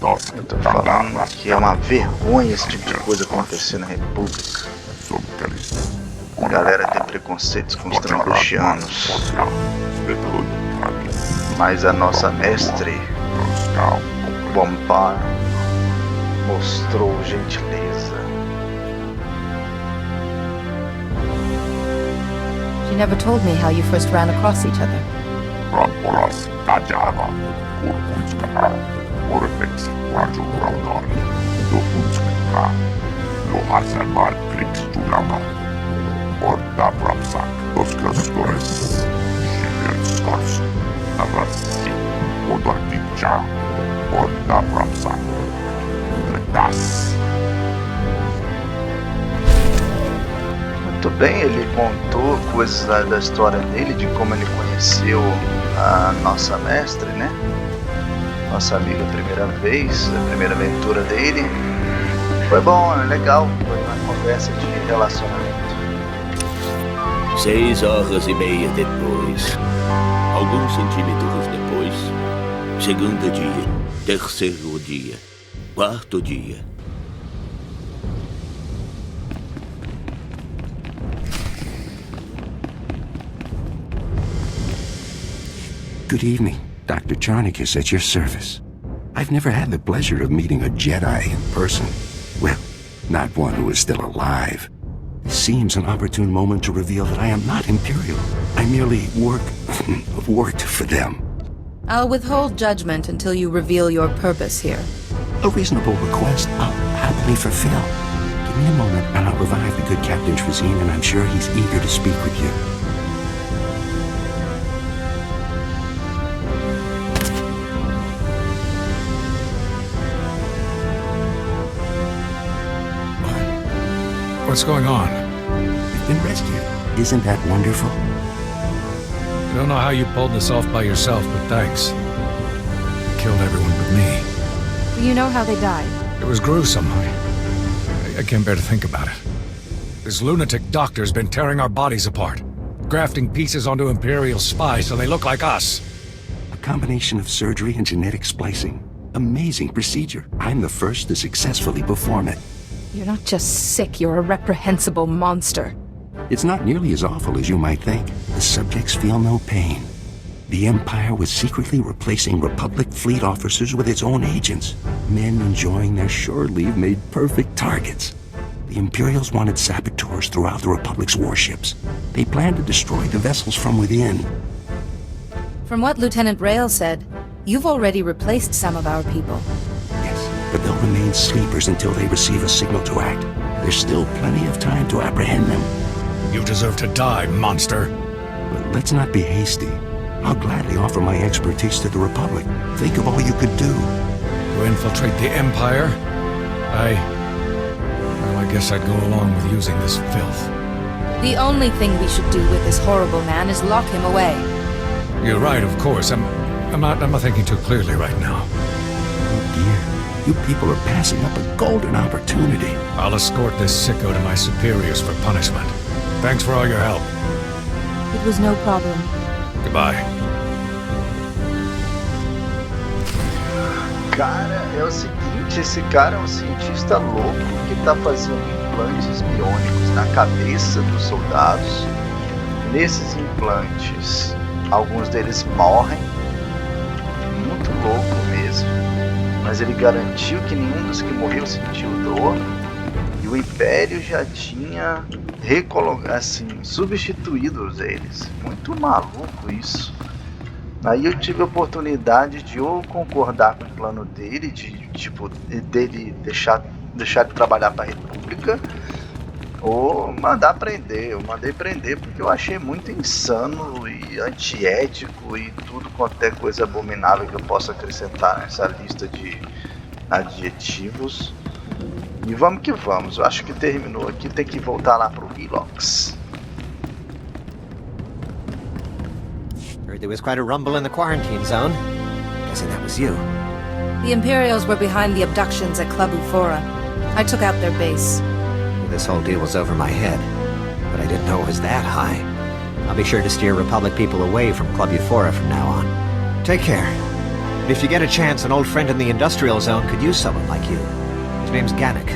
Speaker 1: Eu tô falando que é uma vergonha esse tipo de coisa acontecer na República. A galera tem preconceitos com os tranguxianos. Mas a nossa mestre, Bompar, mostrou gentileza.
Speaker 3: She never told me how you first ran across each other.
Speaker 1: Muito bem, ele contou coisas da história dele, de como ele conheceu a nossa mestre, né? Nossa amiga, a primeira vez, a primeira aventura dele. Foi bom, é legal, foi uma conversa de relacionamento.
Speaker 7: 6h30 depois, alguns centímetros depois, segundo dia, terceiro dia, quarto dia.
Speaker 18: Good evening. Dr. Charnik is at your service. I've never had the pleasure of meeting a Jedi in person. Well, not one who is still alive. This seems an opportune moment to reveal that I am not Imperial. I merely worked for them.
Speaker 3: I'll withhold judgment until you reveal your purpose here.
Speaker 18: A reasonable request I'll happily fulfill. Give me a moment and I'll revive the good Captain Trazine, and I'm sure he's eager to speak with you.
Speaker 8: What's going on?
Speaker 18: You've been rescued. Isn't that wonderful?
Speaker 8: I don't know how you pulled this off by yourself, but thanks. You killed everyone but me.
Speaker 3: Do you know how they died?
Speaker 8: It was gruesome. I can't bear to think about it. This lunatic doctor's been tearing our bodies apart, grafting pieces onto Imperial spies so they look like us.
Speaker 18: A combination of surgery and genetic splicing. Amazing procedure. I'm the first to successfully perform it.
Speaker 3: You're not just sick, you're a reprehensible monster.
Speaker 18: It's not nearly as awful as you might think. The subjects feel no pain. The Empire was secretly replacing Republic fleet officers with its own agents. Men enjoying their shore leave made perfect targets. The Imperials wanted saboteurs throughout the Republic's warships. They planned to destroy the vessels from within.
Speaker 3: From what Lieutenant Rail said, you've already replaced some of our people.
Speaker 18: Yes, but they'll remain sleepers until they receive a signal to act. There's still plenty of time to apprehend them.
Speaker 5: You deserve to die, monster.
Speaker 18: But let's not be hasty. I'll gladly offer my expertise to the Republic. Think of all you could do.
Speaker 5: To infiltrate the Empire? I guess I'd go along with using this filth.
Speaker 3: The only thing we should do with this horrible man is lock him away.
Speaker 5: You're right, of course. I'm not thinking too clearly right now.
Speaker 18: Oh dear, you people are passing up a golden opportunity.
Speaker 5: I'll escort this sicko to my superiors for punishment. Thanks for all your help.
Speaker 3: It was no problem.
Speaker 5: Goodbye.
Speaker 1: Cara, é o seguinte, esse cara é um cientista louco que tá fazendo implantes biônicos na cabeça dos soldados. Nesses implantes, alguns deles morrem, muito louco mesmo, mas ele garantiu que nenhum dos que morreu sentiu dor, e o Império já tinha substituído eles. Muito maluco isso. Aí eu tive a oportunidade de ou concordar com o plano dele, dele deixar de trabalhar para a República, ou mandar prender. Eu mandei prender porque eu achei muito insano e antiético e tudo quanto é coisa abominável que eu possa acrescentar nessa lista de adjetivos. E vamos que vamos, eu acho que terminou aqui, tem que voltar lá pro Relox.
Speaker 13: Heard there was quite a rumble in the quarantine zone. Guessing that was you.
Speaker 3: The Imperials were behind the abductions at Club Ufora. I took out their base.
Speaker 13: This whole deal was over my head, but I didn't know it was that high. I'll be sure to steer Republic people away from Club Ufora from now on. Take care. And if you get a chance, an old friend in the industrial zone could use someone like you. His name's Gannick.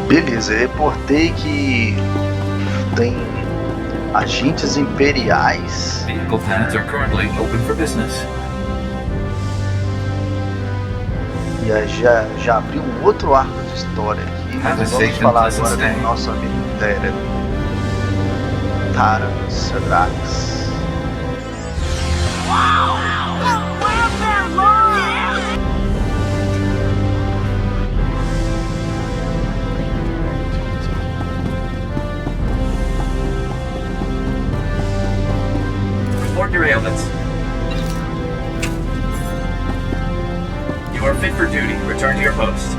Speaker 1: Beleza, eu reportei que tem agentes imperiais.
Speaker 14: Vehicle paths are currently open for business.
Speaker 1: E aí já abriu um outro arco de história aqui. Mas vamos falar agora do nosso amigo Shaddaa's.
Speaker 14: Report derailments. You are fit for duty. Return to your post.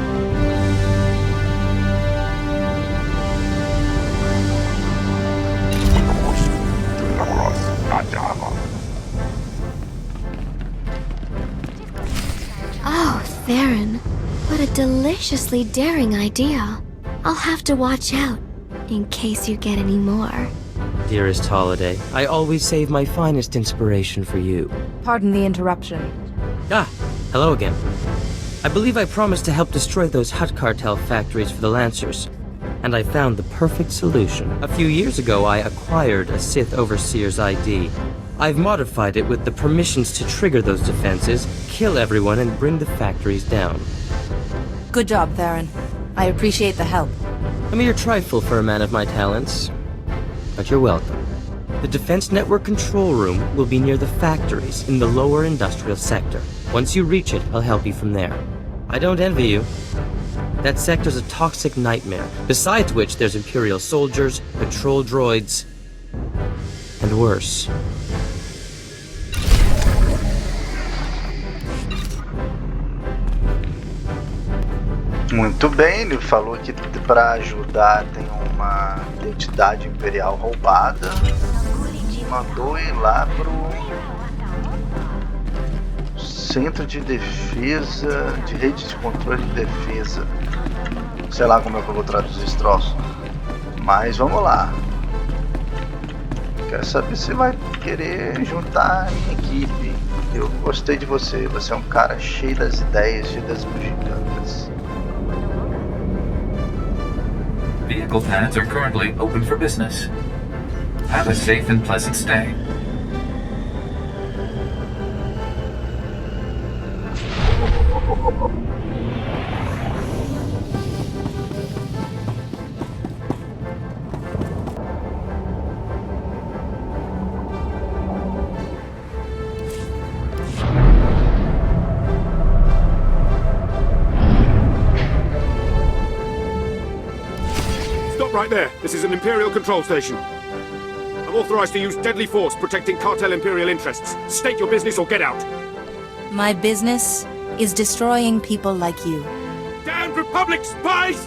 Speaker 10: Oh, Theron. What a deliciously daring idea. I'll have to watch out, in case you get any more.
Speaker 12: Dearest Holiday, I always save my finest inspiration for you.
Speaker 3: Pardon the interruption.
Speaker 12: Ah, hello again. I believe I promised to help destroy those Hutt cartel factories for the Lancers, and I found the perfect solution. A few years ago, I acquired a Sith Overseer's ID. I've modified it with the permissions to trigger those defenses, kill everyone, and bring the factories down.
Speaker 3: Good job, Theron. I appreciate the help.
Speaker 12: A mere trifle for a man of my talents, but you're welcome. The Defense Network control room will be near the factories in the lower industrial sector. Once you reach it, I'll help you from there. I don't envy you. That sector's a toxic nightmare, besides which there's Imperial soldiers, patrol droids, and worse.
Speaker 1: Muito bem, ele falou que para ajudar tem uma identidade imperial roubada e mandou ir lá pro Centro de Defesa, de Rede de Controle de Defesa. Sei lá como é que eu vou traduzir esse troço. Mas vamos lá. Quero saber se vai querer juntar a minha equipe. Eu gostei de você. Você é um cara cheio das ideias e das bugigangas.
Speaker 14: Vehicle pads are currently open for business. Have a safe and pleasant stay.
Speaker 8: Right there. This is an Imperial control station. I'm authorized to use deadly force protecting cartel Imperial interests. State your business or get out.
Speaker 3: My business is destroying people like you.
Speaker 8: Damn Republic spies!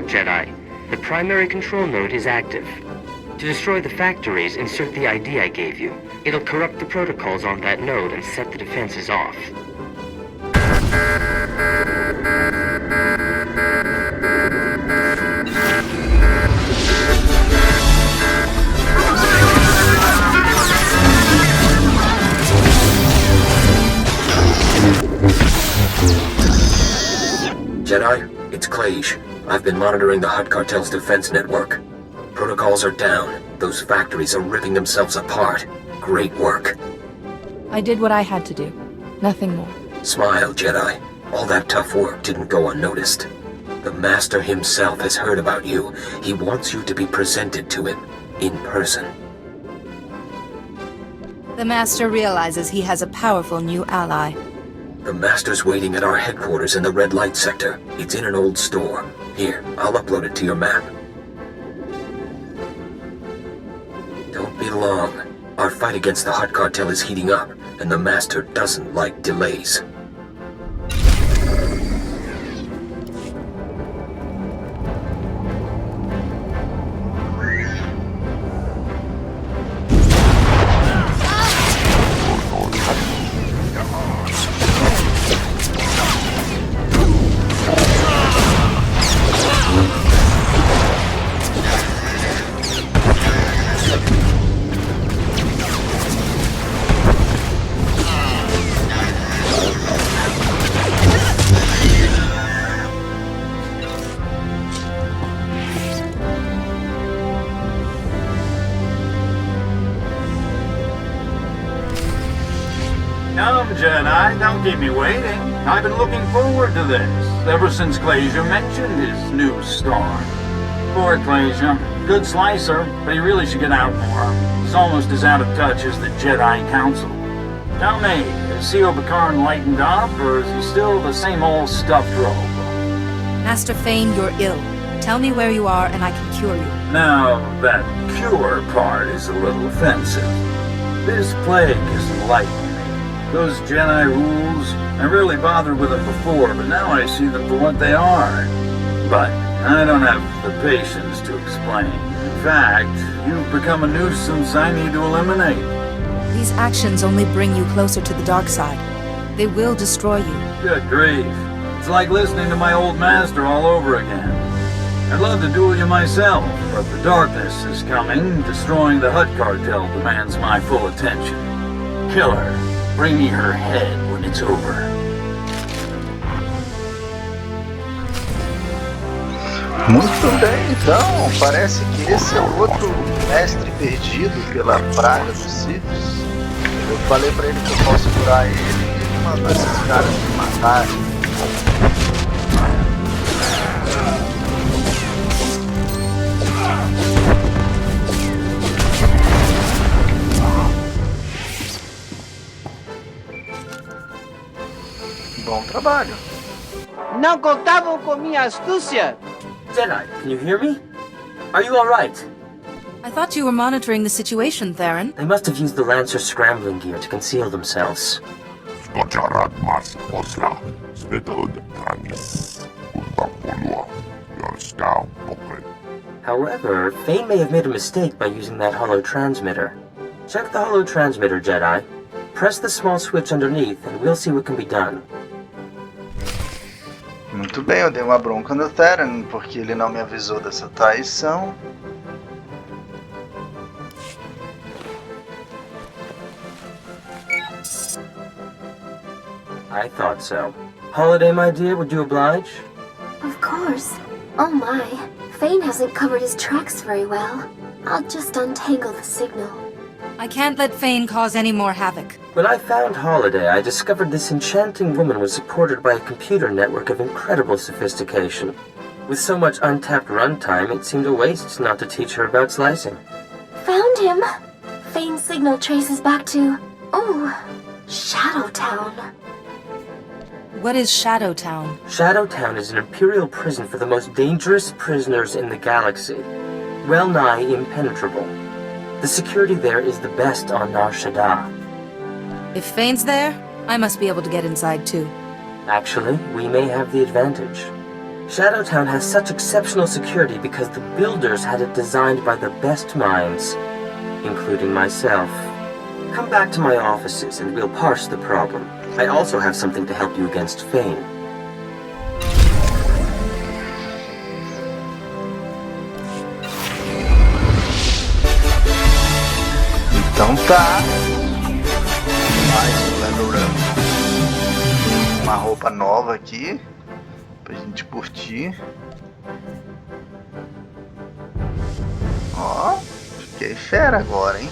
Speaker 19: Jedi. The primary control node is active. To destroy the factories, insert the ID I gave you. It'll corrupt the protocols on that node and set the defenses off.
Speaker 17: Jedi, it's Klage. I've been monitoring the Hutt Cartel's defense network. Protocols are down. Those factories are ripping themselves apart. Great work.
Speaker 3: I did what I had to do. Nothing more.
Speaker 17: Smile, Jedi. All that tough work didn't go unnoticed. The Master himself has heard about you. He wants you to be presented to him, in person.
Speaker 3: The Master realizes he has a powerful new ally.
Speaker 17: The Master's waiting at our headquarters in the red light sector. It's in an old store. Here, I'll upload it to your map. Don't be long. Our fight against the Hutt Cartel is heating up, and the Master doesn't like delays.
Speaker 2: Jedi, don't keep me waiting. I've been looking forward to this, ever since Glacier mentioned his new star. Poor Glacier. Good slicer, but he really should get out more. He's almost as out of touch as the Jedi Council. Tell me, is C.O. Bakarn lightened up, or is he still the same old stuffed robe?
Speaker 3: Master Fane, you're ill. Tell me where you are and I can cure you.
Speaker 2: Now, that cure part is a little offensive. This plague is enlightening. Those Jedi rules, I rarely bothered with them before, but now I see them for what they are. But I don't have the patience to explain. In fact, you've become a nuisance I need to eliminate.
Speaker 3: These actions only bring you closer to the dark side. They will destroy you.
Speaker 2: Good grief. It's like listening to my old master all over again. I'd love to duel you myself, but the darkness is coming. Destroying the Hutt Cartel demands my full attention. Kill her. Bring me her head when it's over.
Speaker 1: Muito bem, então. Parece que esse é o outro mestre perdido pela praga dos Siths. Eu falei pra ele que eu posso curar ele e ele mandou esses caras me matarem. Bom trabalho.
Speaker 20: Não contavam com minha astúcia.
Speaker 16: Jedi, can you hear me? Are you alright?
Speaker 3: I thought you were monitoring the situation, Theron.
Speaker 16: They must have used the Lancer's scrambling gear to conceal themselves. However, Fane may have made a mistake by using that holo transmitter. Check the holo transmitter, Jedi. Press the small switch underneath and we'll see what can be done.
Speaker 1: Muito bem, eu dei uma bronca no Theron porque ele não me avisou dessa traição.
Speaker 16: I thought so. Holiday, my dear, would you oblige?
Speaker 10: Of course. Oh my, Fane hasn't covered his tracks very well. I'll just untangle the signal.
Speaker 3: I can't let Fane cause any more havoc.
Speaker 16: When I found Holiday, I discovered this enchanting woman was supported by a computer network of incredible sophistication. With so much untapped runtime, it seemed a waste not to teach her about slicing.
Speaker 10: Found him! Fane's signal traces back to... oh, Shadowtown.
Speaker 3: What is Shadowtown?
Speaker 16: Shadowtown is an imperial prison for the most dangerous prisoners in the galaxy. Well nigh impenetrable. The security there is the best on NAR SHADDAA.
Speaker 3: If Fane's there, I must be able to get inside too.
Speaker 16: Actually, we may have the advantage. Shadowtown has such exceptional security because the builders had it designed by the best minds, including myself. Come back to my offices and we'll parse the problem. I also have something to help you against Fane.
Speaker 1: Então tá. Mais um panorama. Uma roupa nova aqui pra gente curtir. Ó, fiquei fera agora, hein?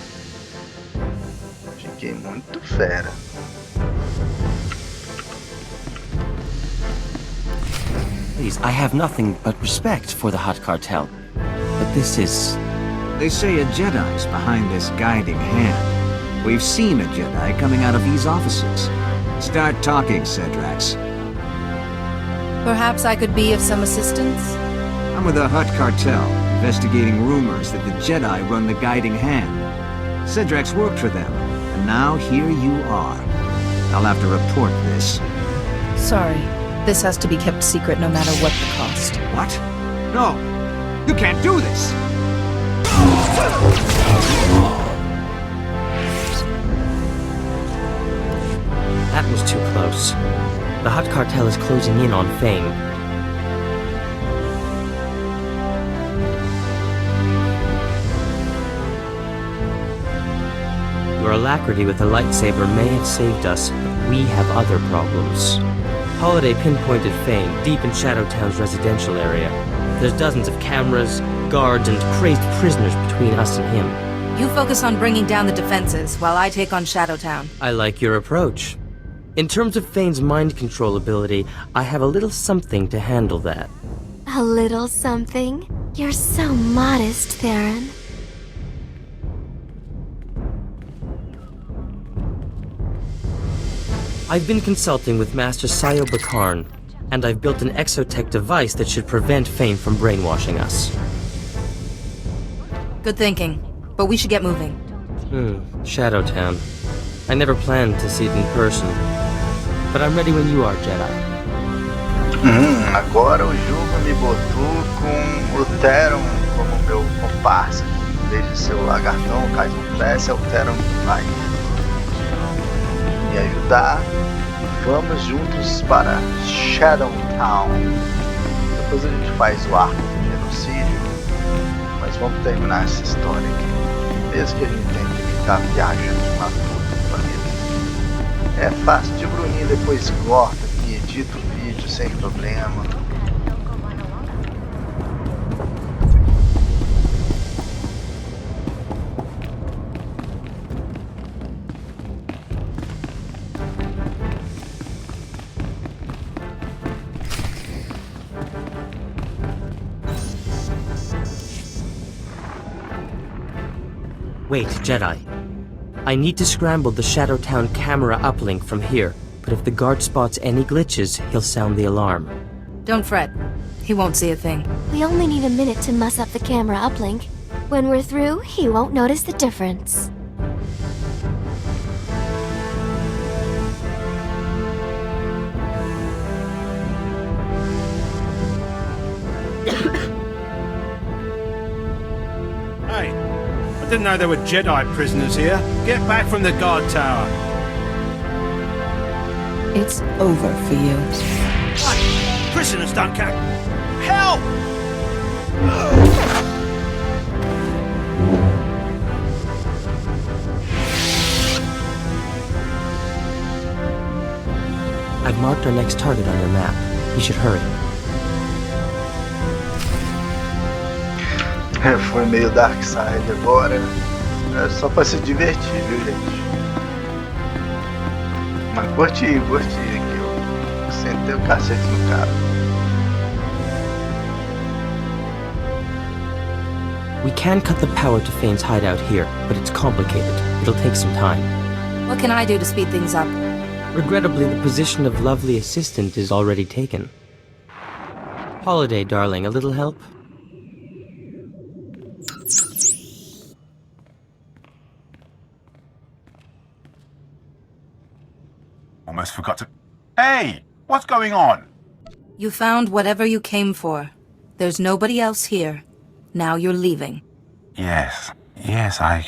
Speaker 1: Fiquei muito fera.
Speaker 12: Please, I have nothing but respect for the Hut Cartel. But this is...
Speaker 21: They say a Jedi's behind this guiding hand. We've seen a Jedi coming out of these offices. Start talking, Cedrax.
Speaker 3: Perhaps I could be of some assistance?
Speaker 21: I'm with the Hut Cartel, investigating rumors that the Jedi run the guiding hand. Cedrax worked for them, and now here you are. I'll have to report this.
Speaker 3: Sorry. This has to be kept secret no matter what the cost.
Speaker 21: What? No! You can't do this!
Speaker 12: That was too close. The Hut Cartel is closing in on Fane. Your alacrity with the lightsaber may have saved us, but we have other problems. Holiday pinpointed Fane deep in Shadowtown's residential area. There's dozens of cameras, guards, and crazed prisoners between us and him.
Speaker 3: You focus on bringing down the defenses, while I take on Shadowtown.
Speaker 12: I like your approach. In terms of Fane's mind control ability, I have a little something to handle that.
Speaker 10: A little something? You're so modest, Theron.
Speaker 12: I've been consulting with Master Sayo Bakarn, and I've built an exotech device that should prevent Fane from brainwashing us.
Speaker 3: Good thinking, but we should get moving.
Speaker 12: Shadowtown. I never planned to see it in person, but I'm ready when you are, Jedi.
Speaker 1: Agora o jogo me botou com o Theron como meu comparsa. Em vez de ser o lagartão, o Kassan Press, é o Theron que vai me ajudar. Vamos juntos para Shadowtown. Depois a gente faz o arco do genocídio, mas vamos terminar essa história aqui. Mesmo que a gente tenha que ficar viajando na toda do planeta. É fácil, Tio Brunin depois corta aqui, edita o vídeo sem problema.
Speaker 12: Wait, Jedi. I need to scramble the Shadowtown camera uplink from here, but if the guard spots any glitches, he'll sound the alarm.
Speaker 3: Don't fret. He won't see a thing.
Speaker 10: We only need a minute to muss up the camera uplink. When we're through, he won't notice the difference.
Speaker 6: Hey, I didn't know there were Jedi prisoners here. Get back from the guard tower.
Speaker 3: It's over for you.
Speaker 6: What? Prisoners don't count. Help!
Speaker 12: I've marked our next target on your map. We should hurry.
Speaker 1: Foi meio Dark Side agora. É só pra se divertir, viu, gente? Mas curti aqui. Eu sentei o cacete no cara.
Speaker 12: We can cut the power to Fane's hideout here, but it's complicated. It'll take some time.
Speaker 3: What can I do to speed things up?
Speaker 12: Regrettably, the position of lovely assistant is already taken. Holiday, darling, a little help?
Speaker 15: Almost forgot to... Hey! What's going on?
Speaker 3: You found whatever you came for. There's nobody else here. Now you're leaving.
Speaker 15: Yes, I...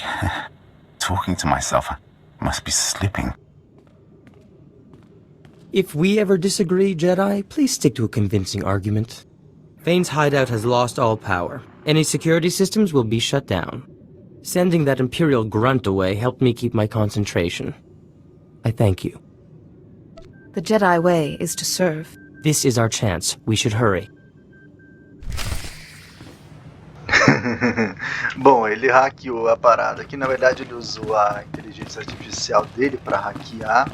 Speaker 15: Talking to myself. I must be slipping.
Speaker 12: If we ever disagree, Jedi, please stick to a convincing argument. Fane's hideout has lost all power. Any security systems will be shut down. Sending that Imperial grunt away helped me keep my concentration. I thank you.
Speaker 3: The Jedi way is to serve.
Speaker 12: This is our chance. We should hurry.
Speaker 1: Bom, ele hackeou a parada aqui. Na verdade, ele usou a inteligência artificial dele para hackear,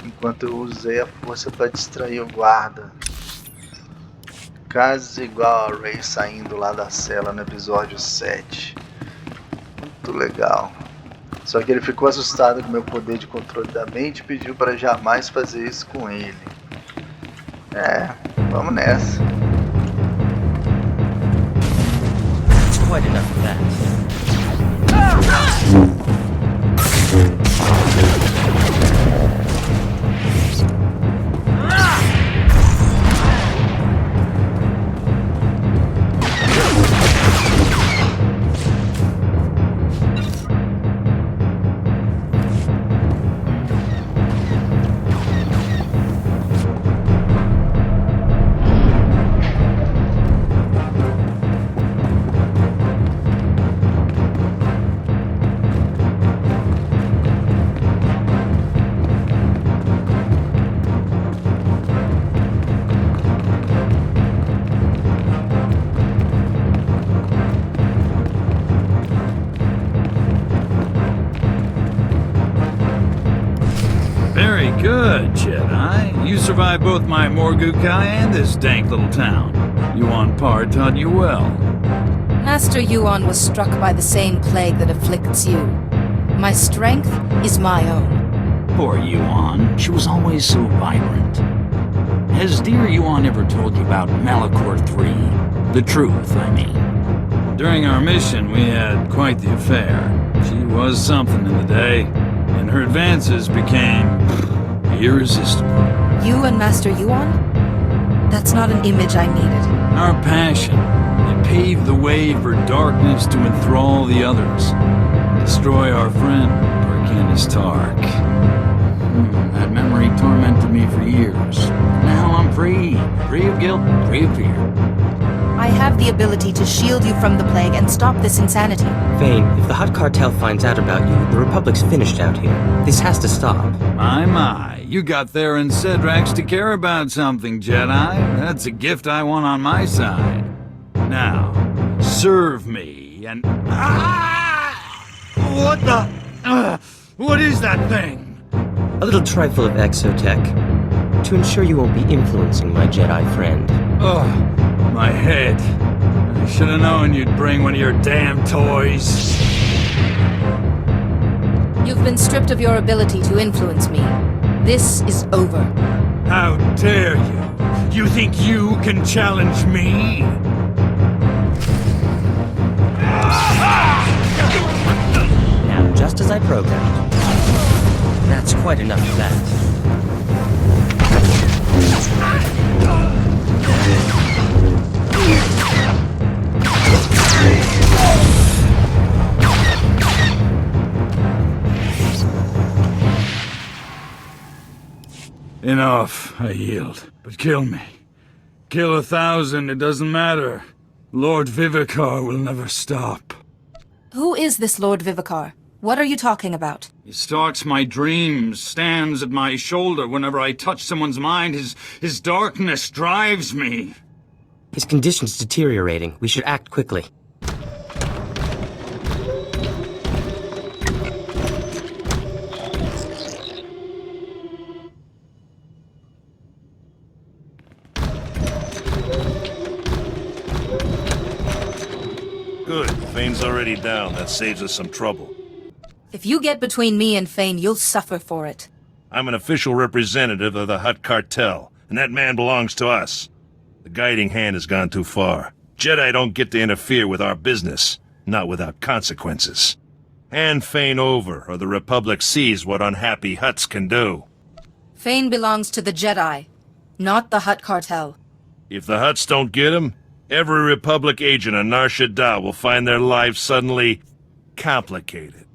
Speaker 1: enquanto eu usei a força para distrair o guarda. Quase igual a Rey saindo lá da cela no episódio 7. Muito legal. Só que ele ficou assustado com o meu poder de controle da mente e pediu para jamais fazer isso com ele. Vamos nessa.
Speaker 12: Quite enough of that.
Speaker 14: Good, Jedi. You survived both my Morgukai and this dank little town. Yuan Par taught you well.
Speaker 3: Master Yuan was struck by the same plague that afflicts you. My strength is my own.
Speaker 14: Poor Yuan. She was always so vibrant. Has dear Yuan ever told you about Malachor III? The truth, I mean. During our mission, we had quite the affair. She was something in the day, and her advances became irresistible.
Speaker 3: You and Master Yuan? That's not an image I needed.
Speaker 14: Our passion. It paved the way for darkness to enthrall the others. Destroy our friend, Arcanus Tark. That memory tormented me for years. Now I'm free. Free of guilt, free of fear.
Speaker 3: I have the ability to shield you from the plague and stop this insanity.
Speaker 12: Vane, if the Hutt cartel finds out about you, the Republic's finished out here. This has to stop.
Speaker 14: My, you got Theron Cedrax to care about something, Jedi. That's a gift I want on my side. Now, serve me and... What the... what is that thing?
Speaker 12: A little trifle of exotech, to ensure you won't be influencing my Jedi friend.
Speaker 14: Oh, my head. I should have known you'd bring one of your damn toys.
Speaker 3: You've been stripped of your ability to influence me. This is over.
Speaker 14: How dare you? You think you can challenge me?
Speaker 12: Now, just as I programmed. That's quite enough of that.
Speaker 14: Enough, I yield. But kill me. Kill 1,000, it doesn't matter. Lord Vivicar will never stop.
Speaker 3: Who is this Lord Vivicar? What are you talking about?
Speaker 14: He stalks my dreams, stands at my shoulder whenever I touch someone's mind. His darkness drives me.
Speaker 12: His condition's deteriorating. We should act quickly.
Speaker 11: Good. Fane's already down. That saves us some trouble.
Speaker 3: If you get between me and Fane, you'll suffer for it.
Speaker 11: I'm an official representative of the Hutt cartel, and that man belongs to us. The guiding hand has gone too far. Jedi don't get to interfere with our business, not without consequences. Hand Fane over, or the Republic sees what unhappy Hutts can do.
Speaker 3: Fane belongs to the Jedi, not the Hutt cartel.
Speaker 11: If the Hutts don't get him, every Republic agent on NAR SHADDAA will find their lives suddenly complicated.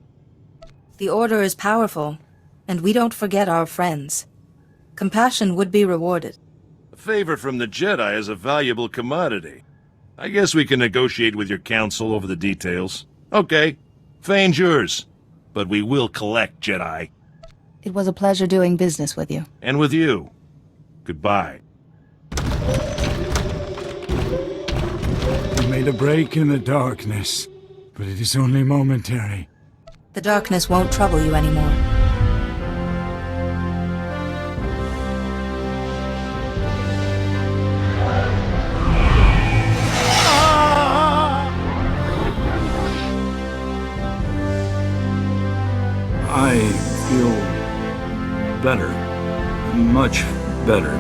Speaker 3: The Order is powerful, and we don't forget our friends. Compassion would be rewarded.
Speaker 11: A favor from the Jedi is a valuable commodity. I guess we can negotiate with your council over the details. Okay, Fane's yours. But we will collect, Jedi.
Speaker 3: It was a pleasure doing business with you.
Speaker 11: And with you. Goodbye.
Speaker 14: We made a break in the darkness, but it is only momentary.
Speaker 3: The darkness won't trouble you anymore.
Speaker 14: I feel better. Much better.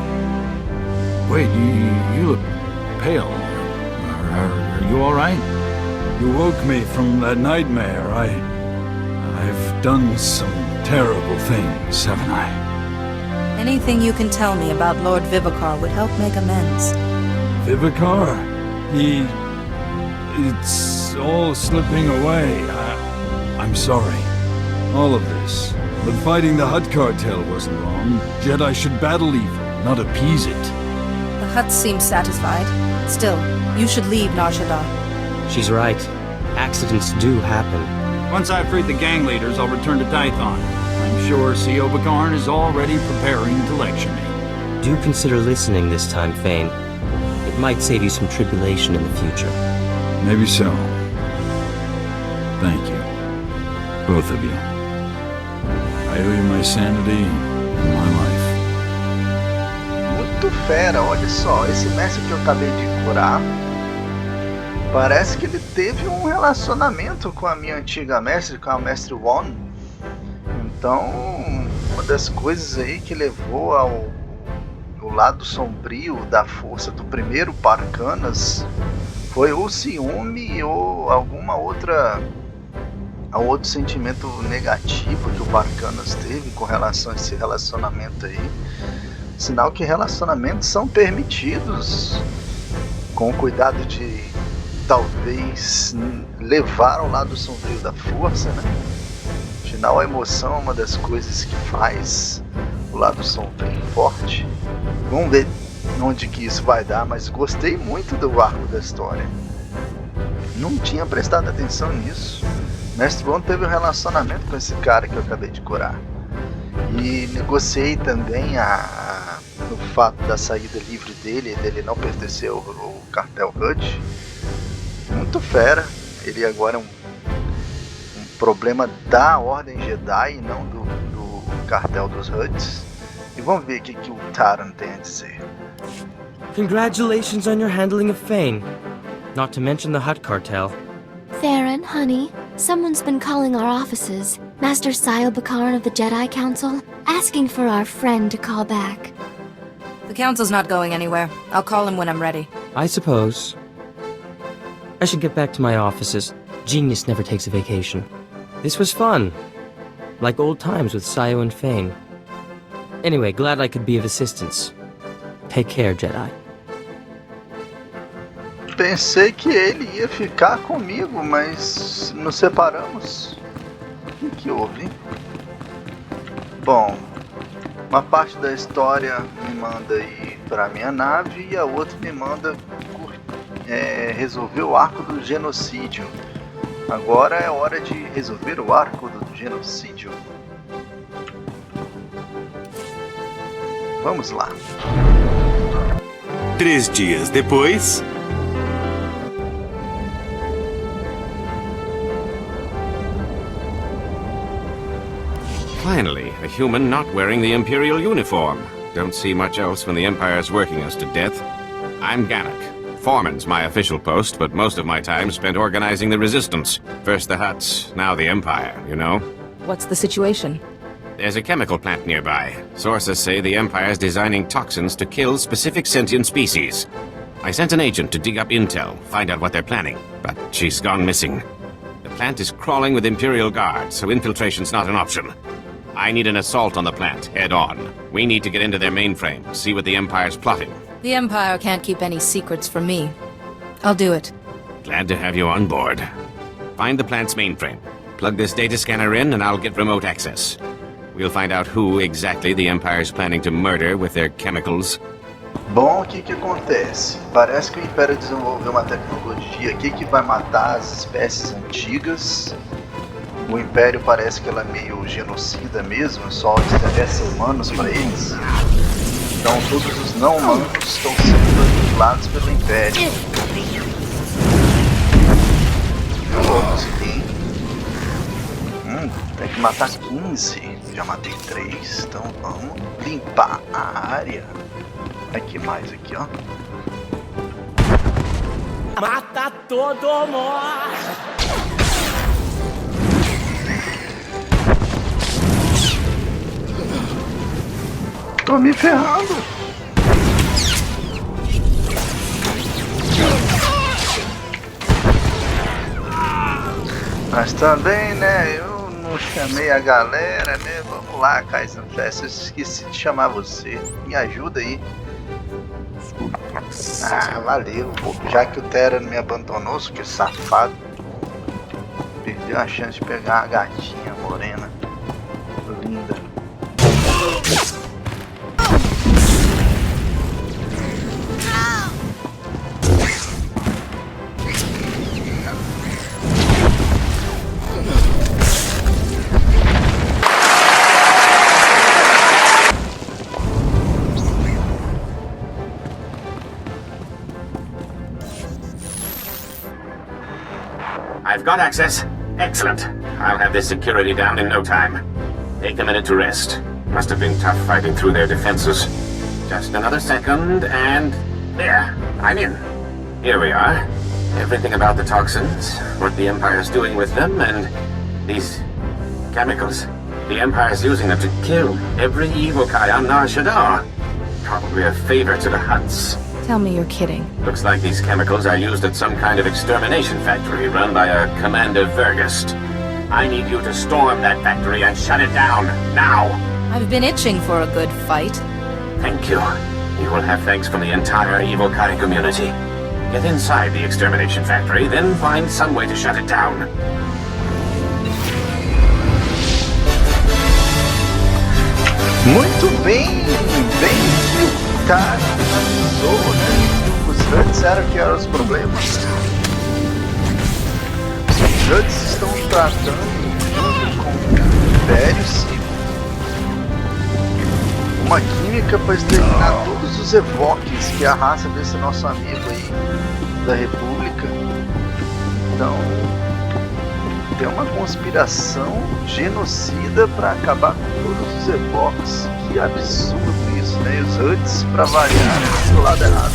Speaker 14: Wait, you look pale. Are you all right? You woke me from that nightmare. I've done some terrible things, haven't I?
Speaker 3: Anything you can tell me about Lord Vivicar would help make amends.
Speaker 14: Vivicar? It's all slipping away. I'm sorry. All of this. But fighting the Hutt cartel wasn't wrong. Jedi should battle evil, not appease it.
Speaker 3: The Hutts seem satisfied. Still, you should leave NAR SHADDAA.
Speaker 12: She's right. Accidents do happen.
Speaker 14: Once I've freed the gang leaders, I'll return to Tython. I'm sure C.O. Bakarn is already preparing to lecture me.
Speaker 12: Do consider listening this time, Fane. It might save you some tribulation in the future.
Speaker 14: Maybe so. Thank you. Both of you. I owe you my sanity and my life.
Speaker 1: Muito fera, olha só, esse mestre que eu acabei de curar, parece que ele teve um relacionamento com a minha antiga mestre, com a mestre One. Então, uma das coisas aí que levou ao lado sombrio da força do primeiro Parcanas foi o ciúme ou alguma outra outro sentimento negativo que o Parcanas teve com relação a esse relacionamento aí. Sinal que relacionamentos são permitidos com o cuidado de talvez levar ao lado sombrio da força, né? Afinal, a emoção é uma das coisas que faz o lado sombrio forte. Vamos ver onde que isso vai dar, mas gostei muito do arco da história. Não tinha prestado atenção nisso. Mestre Bond teve um relacionamento com esse cara que eu acabei de curar. E negociei também o fato da saída livre dele não pertencer ao cartel HUD. Muito fera. Ele agora é um problema da Ordem Jedi e não do cartel dos HUDs. E vamos ver o que o Taran tem a dizer.
Speaker 12: Congratulations on your handling of Fane. Not to mention the Hutt cartel.
Speaker 10: Theron, honey, someone's been calling our offices. Master Sile Bakaran of the Jedi Council, asking for our friend to call back.
Speaker 3: The council's not going anywhere. I'll call him when I'm ready.
Speaker 12: I suppose. I should get back to my offices. Genius never takes a vacation. This was fun. Like old times with Sayo and Fane. Anyway, glad I could be of assistance. Take care, Jedi.
Speaker 1: Pensei que ele ia ficar comigo, mas nos separamos. O que houve? Bom, uma parte da história me manda ir para minha nave e a outra me manda resolver o arco do genocídio. Agora é hora de resolver o arco do genocídio. Vamos lá.
Speaker 4: 3 dias depois...
Speaker 8: Finally, a human not wearing the Imperial uniform. Don't see much else when the Empire's working us to death. I'm Gannock. Foreman's my official post, but most of my time spent organizing the Resistance. First the Hutts, now the Empire, you know?
Speaker 3: What's the situation?
Speaker 8: There's a chemical plant nearby. Sources say the Empire's designing toxins to kill specific sentient species. I sent an agent to dig up intel, find out what they're planning, but she's gone missing. The plant is crawling with Imperial guards, so infiltration's not an option. I need an assault on the plant, head on. We need to get into their mainframe, see what the Empire's plotting.
Speaker 3: The Empire can't keep any secrets from me. I'll do it.
Speaker 8: Glad to have you on board. Find the plant's mainframe. Plug this data scanner in and I'll get remote access. We'll find out who exactly the Empire's planning to murder with their chemicals.
Speaker 1: Bom, o que acontece? Parece que o Império desenvolveu uma tecnologia aqui que vai matar as espécies antigas. O Império parece que ela é meio genocida mesmo, só oferece humanos para eles. Então todos os não-humanos estão sendo aniquilados pelo Império. Consegui. Tem que matar 15. Já matei 3, então vamos limpar a área. Aqui mais aqui, ó.
Speaker 22: Mata todo mundo!
Speaker 1: Tô me ferrando. Mas também, né, eu não chamei a galera, né? Vamos lá, Kassan Fest, eu esqueci de chamar você. Me ajuda aí. Ah, valeu. Já que o Terra me abandonou, que safado. Perdeu a chance de pegar a gatinha morena. Linda.
Speaker 2: I've got access. Excellent. I'll have this security down in no time. Take a minute to rest. Must have been tough fighting through their defenses. Just another second, and there, I'm in. Here we are. Everything about the toxins, what the Empire's doing with them, and these chemicals. The Empire's using them to kill every evil Kai on NAR SHADDAA. Probably a favor to the Hutts.
Speaker 3: Tell me you're kidding.
Speaker 2: Looks like these chemicals are used at some kind of extermination factory run by a Commander Vergist. I need you to storm that factory and shut it down, now!
Speaker 3: I've been itching for a good fight.
Speaker 2: Thank you. You will have thanks from the entire Evil Kai community. Get inside the extermination factory, then find some way to shut it down.
Speaker 1: Muito bem, bem cara avisou, né? Os Huts eram os problemas. Os Huts estão tratando junto com impérios uma química para exterminar todos os evoques, que é a raça desse nosso amigo aí da República. Então tem uma conspiração genocida para acabar com todos os evoques. Que absurdo isso, né? E os Huts, para variar, do lado errado.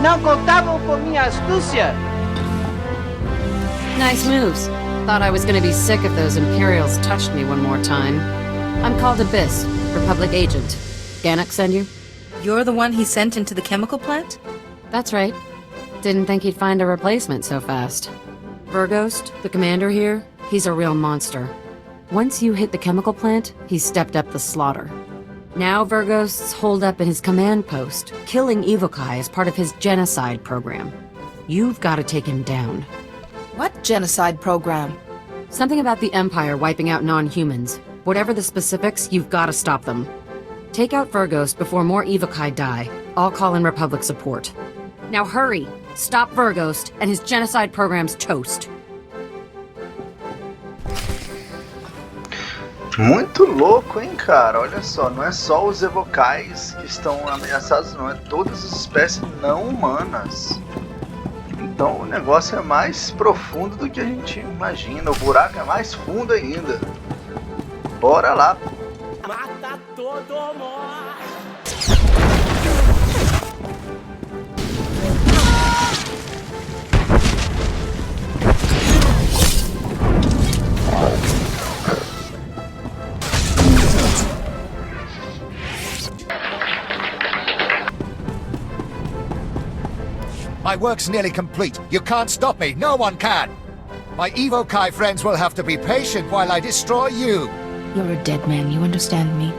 Speaker 20: Não contavam com minha astúcia.
Speaker 7: Nice moves. Thought I was gonna be sick if those Imperials touched me one more time. I'm called Abyss, Republic agent. Ganak send you?
Speaker 3: You're the one he sent into the chemical plant?
Speaker 7: That's right. Didn't think he'd find a replacement so fast. Verghost, the commander here, he's a real monster. Once you hit the chemical plant, he stepped up the slaughter. Now Verghost's holed up in his command post, killing Evokai as part of his genocide program. You've got to take him down.
Speaker 3: What genocide program?
Speaker 7: Something about the Empire wiping out non-humans. Whatever the specifics, you've got to stop them. Take out Verghost before more Evokai die. I'll call in Republic support. Now hurry! Stop Verghost, and his genocide program's toast.
Speaker 1: Muito louco, hein, cara? Olha só, não é só os evocais que estão ameaçados, não. É todas as espécies não humanas. Então o negócio é mais profundo do que a gente imagina. O buraco é mais fundo ainda. Bora lá.
Speaker 22: Mata todo mundo.
Speaker 9: My work's nearly complete. You can't stop me. No one can. My Evokai friends will have to be patient while I destroy you.
Speaker 3: You're a dead man, you understand me?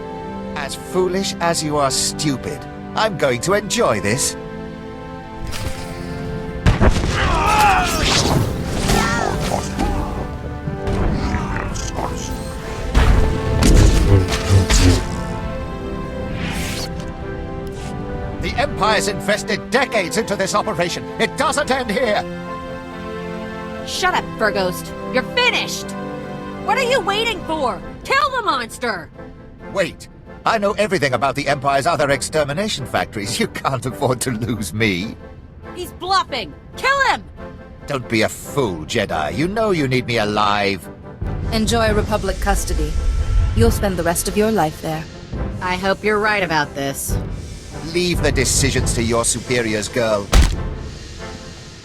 Speaker 9: As foolish as you are stupid. I'm going to enjoy this. The Empire's invested decades into this operation. It doesn't end here.
Speaker 7: Shut up, Verghost. You're finished! What are you waiting for? Kill the monster!
Speaker 9: Wait. I know everything about the Empire's other extermination factories. You can't afford to lose me.
Speaker 7: He's bluffing! Kill him!
Speaker 9: Don't be a fool, Jedi. You know you need me alive.
Speaker 3: Enjoy Republic custody. You'll spend the rest of your life there.
Speaker 7: I hope you're right about this.
Speaker 9: Leave the decisions to your superiors, girl.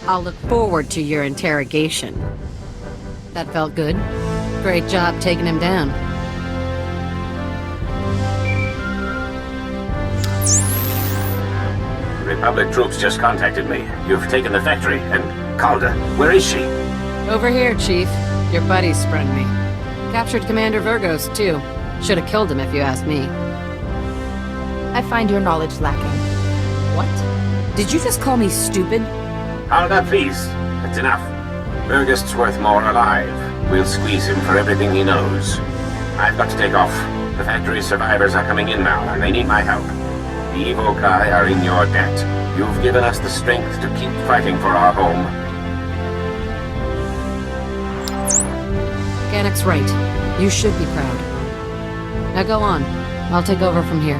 Speaker 7: I'll look forward to your interrogation. That felt good. Great job taking him down.
Speaker 2: Republic troops just contacted me. You've taken the factory, and Calda, where is she?
Speaker 7: Over here, Chief. Your buddy sprung me. Captured Commander Verghost, too. Should have killed him if you asked me.
Speaker 3: I find your knowledge lacking.
Speaker 7: What? Did you just call me stupid?
Speaker 2: Calda, please. That's enough. Verghost's worth more alive. We'll squeeze him for everything he knows. I've got to take off. The factory's survivors are coming in now, and they need my help. The Evokai are in your debt. You've given us the strength to keep fighting for our home.
Speaker 7: Ganak's right. You should be proud. Now go on. I'll take over from here.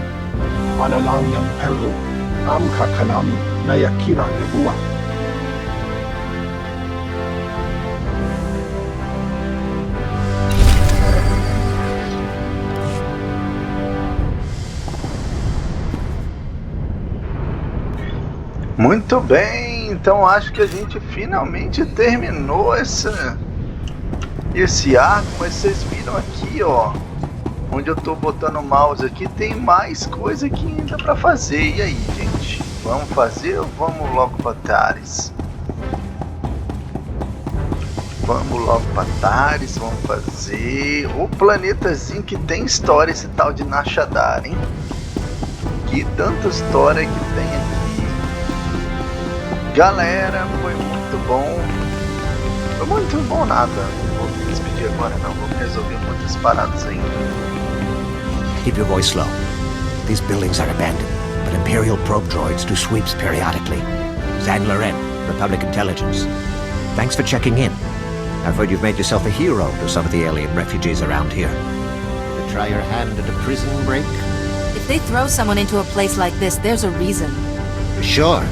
Speaker 1: Muito bem, então acho que a gente finalmente terminou esse arco, mas vocês viram aqui, ó, onde eu tô botando o mouse aqui, tem mais coisa aqui ainda pra fazer. E aí, gente? Vamos fazer ou vamos logo pra Tares? Vamos logo pra Tares, vamos fazer o planetazinho que tem história, esse tal de NAR SHADDAA, hein? Que tanta história que tem aqui. Galera, foi muito bom. Foi muito bom nada. Não vou me despedir agora não, vou resolver muitas paradas ainda.
Speaker 13: Keep your voice low. These buildings are abandoned, but Imperial probe droids do sweeps periodically. Zan Loren, Republic Intelligence. Thanks for checking in. I've heard you've made yourself a hero to some of the alien refugees around here. To try your hand at a prison break?
Speaker 3: If they throw someone into a place like this, there's a reason.
Speaker 13: Sure.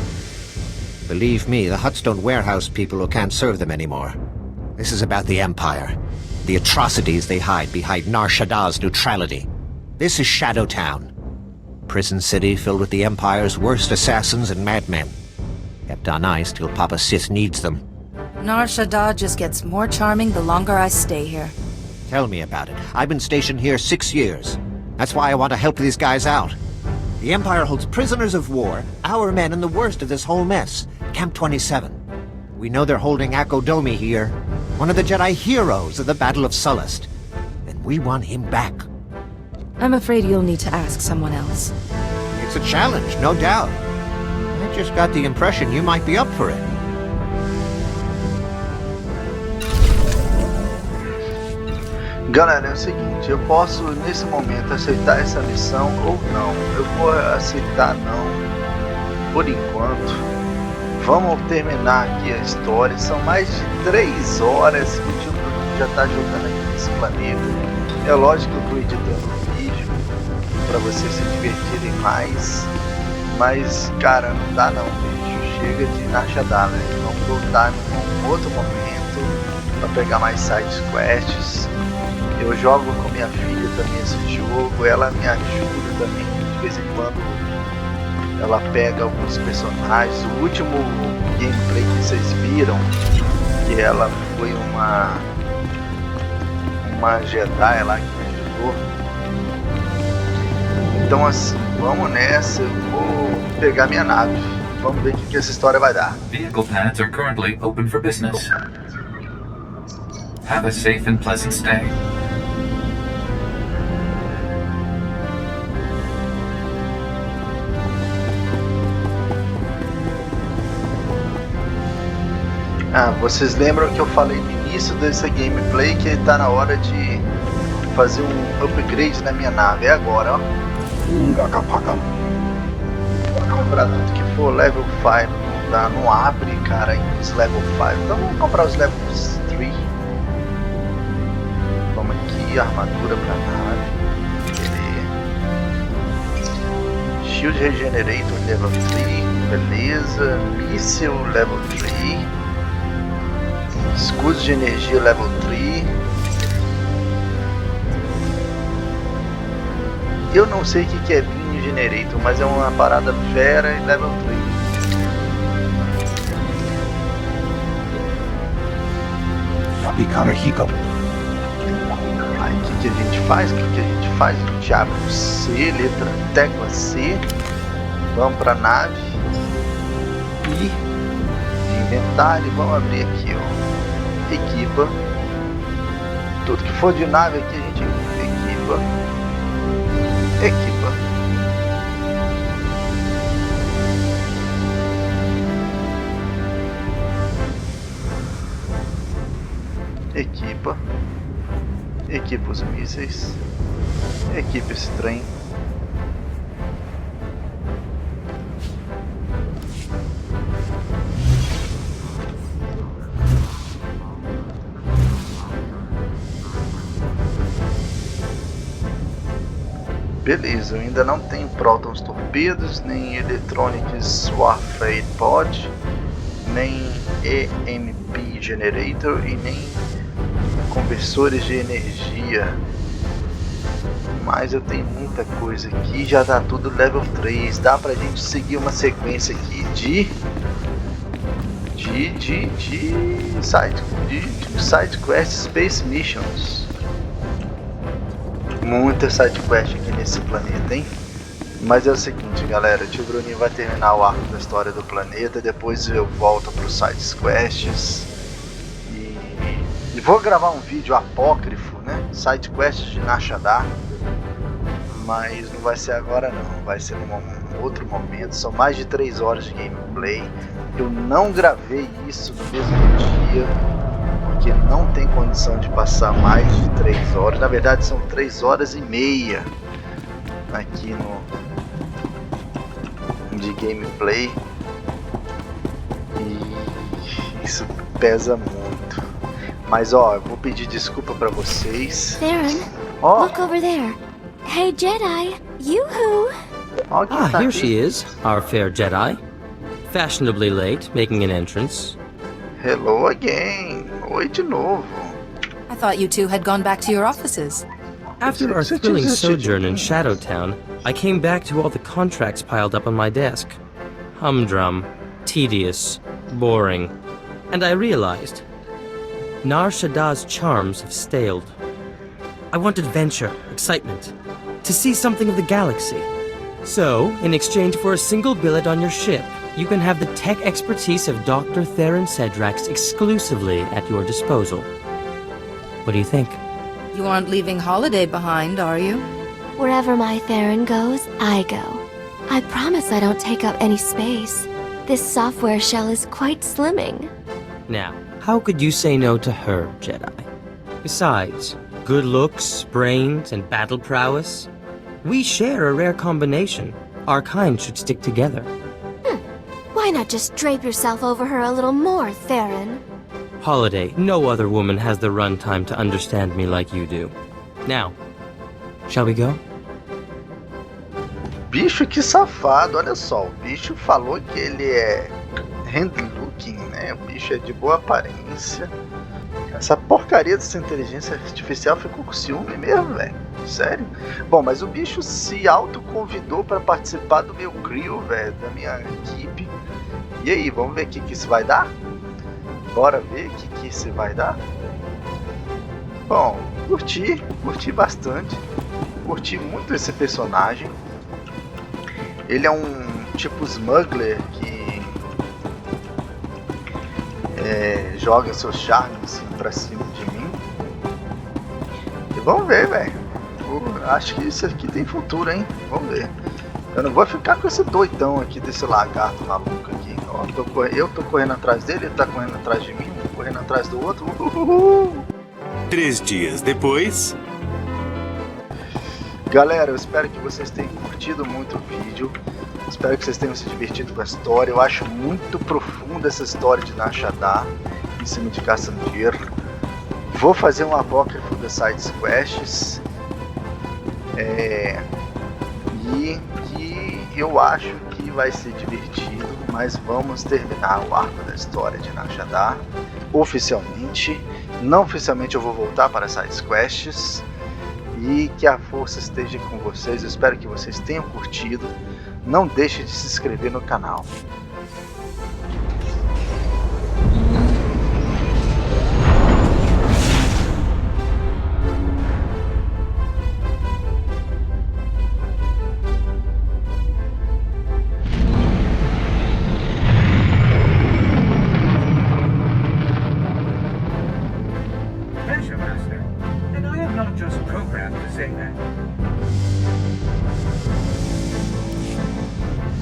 Speaker 13: Believe me, the Hutts don't warehouse people who can't serve them anymore. This is about the Empire. The atrocities they hide behind NAR SHADDAA's neutrality. This is Shadow Town. Prison city filled with the Empire's worst assassins and madmen. Kept on ice till Papa Sith needs them.
Speaker 3: NAR SHADDAA just gets more charming the longer I stay here.
Speaker 13: Tell me about it. I've been stationed here 6 years. That's why I want to help these guys out. The Empire holds prisoners of war, our men in the worst of this whole mess. Camp 27. We know they're holding Akodomi here, one of the Jedi heroes of the Battle of Sullust. And we want him back.
Speaker 3: I'm afraid you'll need to ask someone else.
Speaker 13: It's a challenge, no doubt. I just got the impression you might be up for it.
Speaker 1: Galera, é o seguinte, eu posso nesse momento aceitar essa missão ou não. Eu vou aceitar não, por enquanto. Vamos terminar aqui a história. São mais de 3 horas que o Tio Brunin já está jogando aqui nesse planeta. É lógico que eu estou editando o vídeo para vocês se divertirem mais. Mas, cara, não dá não, bicho. Chega de NAR SHADDAA, né? Vamos voltar num outro momento para pegar mais side quests. Eu jogo com minha filha também esse jogo, ela me ajuda também, de vez em quando ela pega alguns personagens. O último gameplay que vocês viram, que ela foi uma Jedi lá que me ajudou. Então assim, vamos nessa, eu vou pegar minha nave, vamos ver o que essa história vai dar.
Speaker 5: Vehicle paths are currently open for business. Have a safe and pleasant stay.
Speaker 1: Vocês lembram que eu falei no início dessa gameplay que tá na hora de fazer um upgrade na minha nave. É agora, ó. Vou comprar tudo que for level 5. Não abre, cara, os level 5. Então vamos comprar os levels 3. Vamos aqui, armadura pra nave. Beleza. Shield Regenerator level 3. Beleza. Míssil level 3. Escudos de energia level 3. Eu não sei o que é Beam Generator, mas é uma parada fera e level 3. Aí o que a gente faz? A gente abre o C, letra tecla C. Vamos para nave. E de inventário, vamos abrir aqui, ó. Equipa. Tudo que for de nave aqui a gente equipa. Equipa os mísseis. Equipa esse trem. Beleza, eu ainda não tenho prótons torpedos, nem Electronics Warfare Pod, nem EMP Generator e nem conversores de energia. Mas eu tenho muita coisa aqui, já tá tudo level 3. Dá pra gente seguir uma sequência aqui de side quest Space Missions. Muita sidequest aqui nesse planeta, hein? Mas é o seguinte, galera, o Tio Brunin vai terminar o arco da história do planeta, depois eu volto para os sidequests e vou gravar um vídeo apócrifo, né? Sidequests de NAR SHADDAA, mas não vai ser agora não, vai ser num outro momento. São mais de 3 horas de gameplay. Eu não gravei isso no mesmo dia, porque não tem condição de passar mais de 3 horas. Na verdade são 3 horas e meia aqui de gameplay, e isso pesa muito. Mas ó, eu vou pedir desculpa pra vocês.
Speaker 10: Theron, look over there. Hey Jedi, yoo-hoo!
Speaker 12: Here she is, our fair Jedi. Fashionably late, making an entrance.
Speaker 1: Hello again. Oi de novo.
Speaker 3: I thought you two had gone back to your offices.
Speaker 12: After our thrilling sojourn in Shadowtown, I came back to all the contracts piled up on my desk. Humdrum, tedious, boring. And I realized, NAR SHADDAA's charms have staled. I want adventure, excitement, to see something of the galaxy. So, in exchange for a single billet on your ship, you can have the tech expertise of Dr. Theron Cedrax exclusively at your disposal. What do you think?
Speaker 3: You aren't leaving Holiday behind, are you?
Speaker 10: Wherever my Theron goes, I go. I promise I don't take up any space. This software shell is quite slimming.
Speaker 12: Now, how could you say no to her, Jedi? Besides, good looks, brains, and battle prowess? We share a rare combination. Our kind should stick together.
Speaker 10: Why not just drape yourself over her a little more, Theron?
Speaker 12: Holiday, no other woman has the runtime to understand me like you do. Now, shall we go?
Speaker 1: Bicho, que safado, olha só, o bicho falou que ele é hand looking, né? O bicho é de boa aparência. Essa porcaria dessa inteligência artificial ficou com ciúme mesmo, velho. Sério? Bom, mas o bicho se autoconvidou para participar do meu crew, velho, da minha equipe. E aí, vamos ver o que isso vai dar? Bora ver o que isso vai dar? Bom, curti bastante. Curti muito esse personagem. Ele é um tipo smuggler que joga seus charmes assim, pra cima de mim. E vamos ver, velho. Acho que isso aqui tem futuro, hein? Vamos ver. Eu não vou ficar com esse doidão aqui, desse lagarto maluco aqui. Ó, eu tô correndo atrás dele, ele tá correndo atrás de mim, correndo atrás do outro.
Speaker 4: 3 dias depois.
Speaker 1: Galera, eu espero que vocês tenham curtido muito o vídeo. Espero que vocês tenham se divertido com a história. Eu acho muito profunda essa história de NAR SHADDAA em cima de Kassan. Vou fazer um apócrifo das sidequests. E que eu acho que vai ser divertido, mas vamos terminar o arco da história de NAR SHADDAA oficialmente. Não oficialmente eu vou voltar para as sidequests. E que a força esteja com vocês. Eu espero que vocês tenham curtido. Não deixe de se inscrever no canal.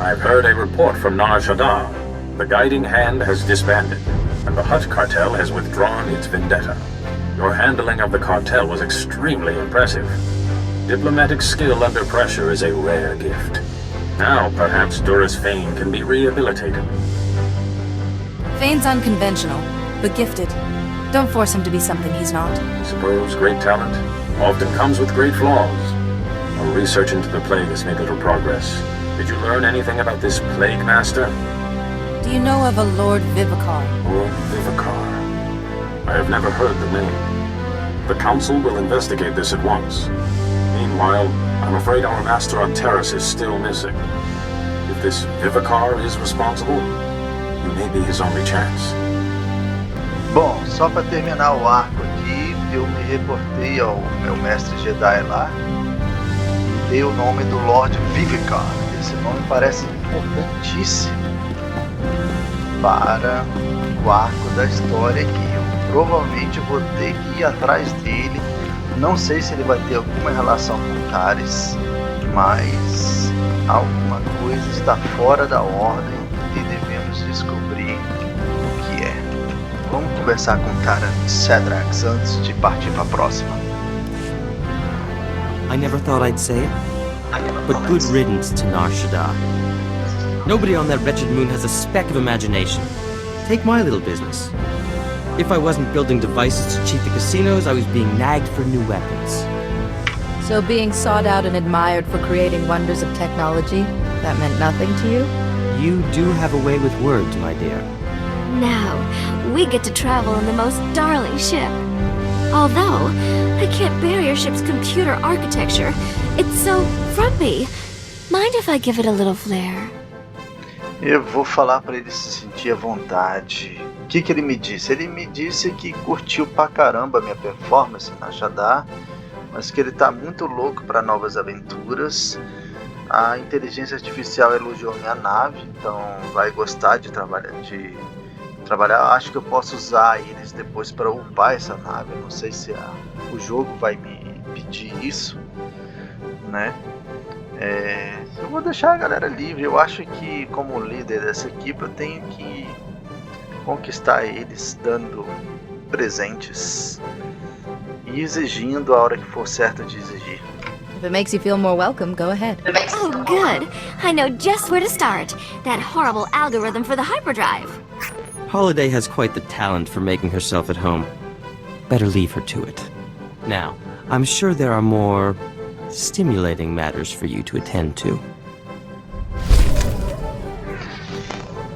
Speaker 2: I've heard a report from NAR SHADDAA. The guiding hand has disbanded, and the Hutt cartel has withdrawn its vendetta. Your handling of the cartel was extremely impressive. Diplomatic skill under pressure is a rare gift. Now, perhaps Doris Fane can be rehabilitated.
Speaker 3: Fane's unconventional, but gifted. Don't force him to be something he's not.
Speaker 2: I suppose great talent often comes with great flaws. Our research into the plague has made little progress. Did you learn anything about this plague master?
Speaker 3: Do you know of a Lord Vivicar?
Speaker 2: Lord Vivicar. I have never heard the name. The Council will investigate this at once. Meanwhile, I'm afraid our master on Terrace is still missing. If this Vivicar is responsible, you may be his only chance.
Speaker 1: Bom, só para terminar o arco aqui, eu me reportei ao meu mestre Jedi lá e dei o nome do Lord Vivicar. Esse nome parece importantíssimo para o arco da história aqui. Eu provavelmente vou ter que ir atrás dele. Não sei se ele vai ter alguma relação com Tares, mas alguma coisa está fora da ordem e devemos descobrir o que é. Vamos conversar com Taran Shaddaa's antes de partir para a próxima.
Speaker 12: I never thought I'd say it, but good riddance to NAR SHADDAA. Nobody on that wretched moon has a speck of imagination. Take my little business. If I wasn't building devices to cheat the casinos, I was being nagged for new weapons.
Speaker 3: So being sought out and admired for creating wonders of technology, that meant nothing to you?
Speaker 12: You do have a way with words, my dear.
Speaker 10: Now, we get to travel in the most darling ship. Although, I can't bear your ship's computer architecture. It's so frumpy. Mind if I give it a little flair?
Speaker 1: Eu vou falar para ele se sentir à vontade. O que ele me disse? Ele me disse que curtiu pra caramba a minha performance na Shaddaa, mas que ele tá muito louco para novas aventuras. A inteligência artificial elogiou minha nave, então vai gostar de trabalhar. Acho que eu posso usar eles depois para upar essa nave. Não sei se o jogo vai me pedir isso, né? Eu vou deixar a galera livre. Eu acho que como líder dessa equipe eu tenho que conquistar eles dando presentes e exigindo a hora que for certo de exigir.
Speaker 3: If it makes you feel more welcome, go ahead.
Speaker 10: Oh, good. I know just where to start. That horrible algorithm for the hyperdrive.
Speaker 12: Holiday has quite the talent for making herself at home. Better leave her to it. Now, I'm sure there are more stimulating matters for you to attend to.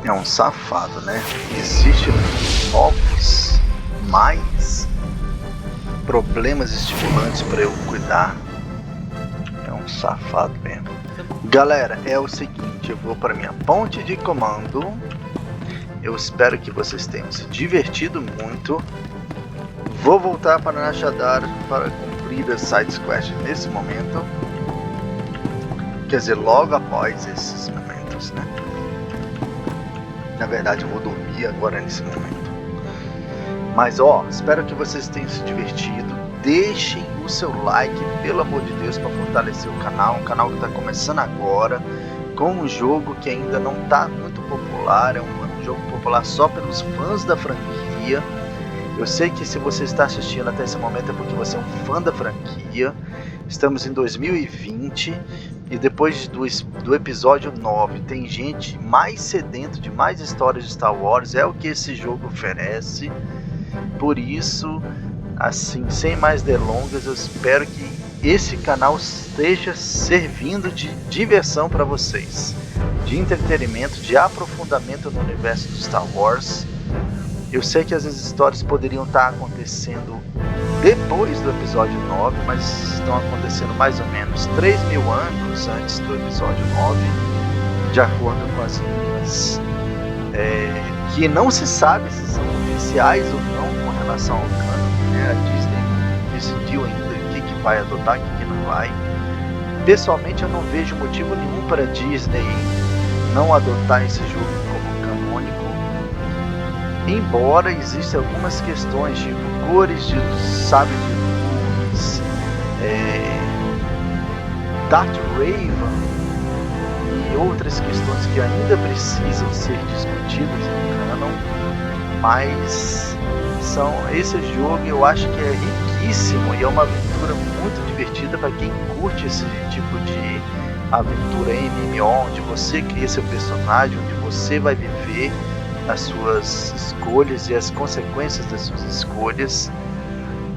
Speaker 1: É um safado, né? Existem novos, mais problemas estimulantes para eu cuidar. É um safado mesmo. Galera, é o seguinte, eu vou para minha ponte de comando. Eu espero que vocês tenham se divertido muito. Vou voltar para NAR SHADDAA para cumprir as side quests nesse momento. Quer dizer, logo após esses momentos, né? Na verdade, eu vou dormir agora nesse momento. Mas espero que vocês tenham se divertido. Deixem o seu like, pelo amor de Deus, para fortalecer o canal. Um canal que está começando agora, com um jogo que ainda não está muito popular. É um jogo popular só pelos fãs da franquia. Eu sei que se você está assistindo até esse momento é porque você é um fã da franquia. Estamos em 2020 e depois do episódio 9 tem gente mais sedento de mais histórias de Star Wars. É o que esse jogo oferece. Por isso, assim, sem mais delongas, eu espero que esse canal esteja servindo de diversão para vocês, de entretenimento, de aprofundamento no universo do Star Wars. Eu sei que as histórias poderiam estar acontecendo depois do episódio 9, mas estão acontecendo mais ou menos 3.000 anos antes do episódio 9, de acordo com as linhas que não se sabe se são oficiais ou não com relação ao canon, né? A Disney não decidiu ainda o que vai adotar e o que não vai. Pessoalmente, eu não vejo motivo nenhum para a Disney não adotar esse jogo como canônico, embora existam algumas questões, tipo cores de sabre de luz, Darth Raven e outras questões que ainda precisam ser discutidas no canon, mas esse jogo eu acho que é riquíssimo e é uma aventura muito divertida para quem curte esse tipo de aventura MMO, onde você cria seu personagem, onde você vai viver as suas escolhas e as consequências das suas escolhas.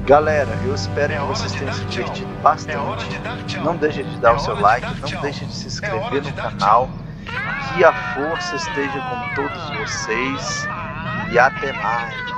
Speaker 1: Galera, eu espero que vocês tenham se divertido bastante. Não deixe de dar o seu like, não deixe de se inscrever no canal. Que a força esteja com todos vocês e até mais.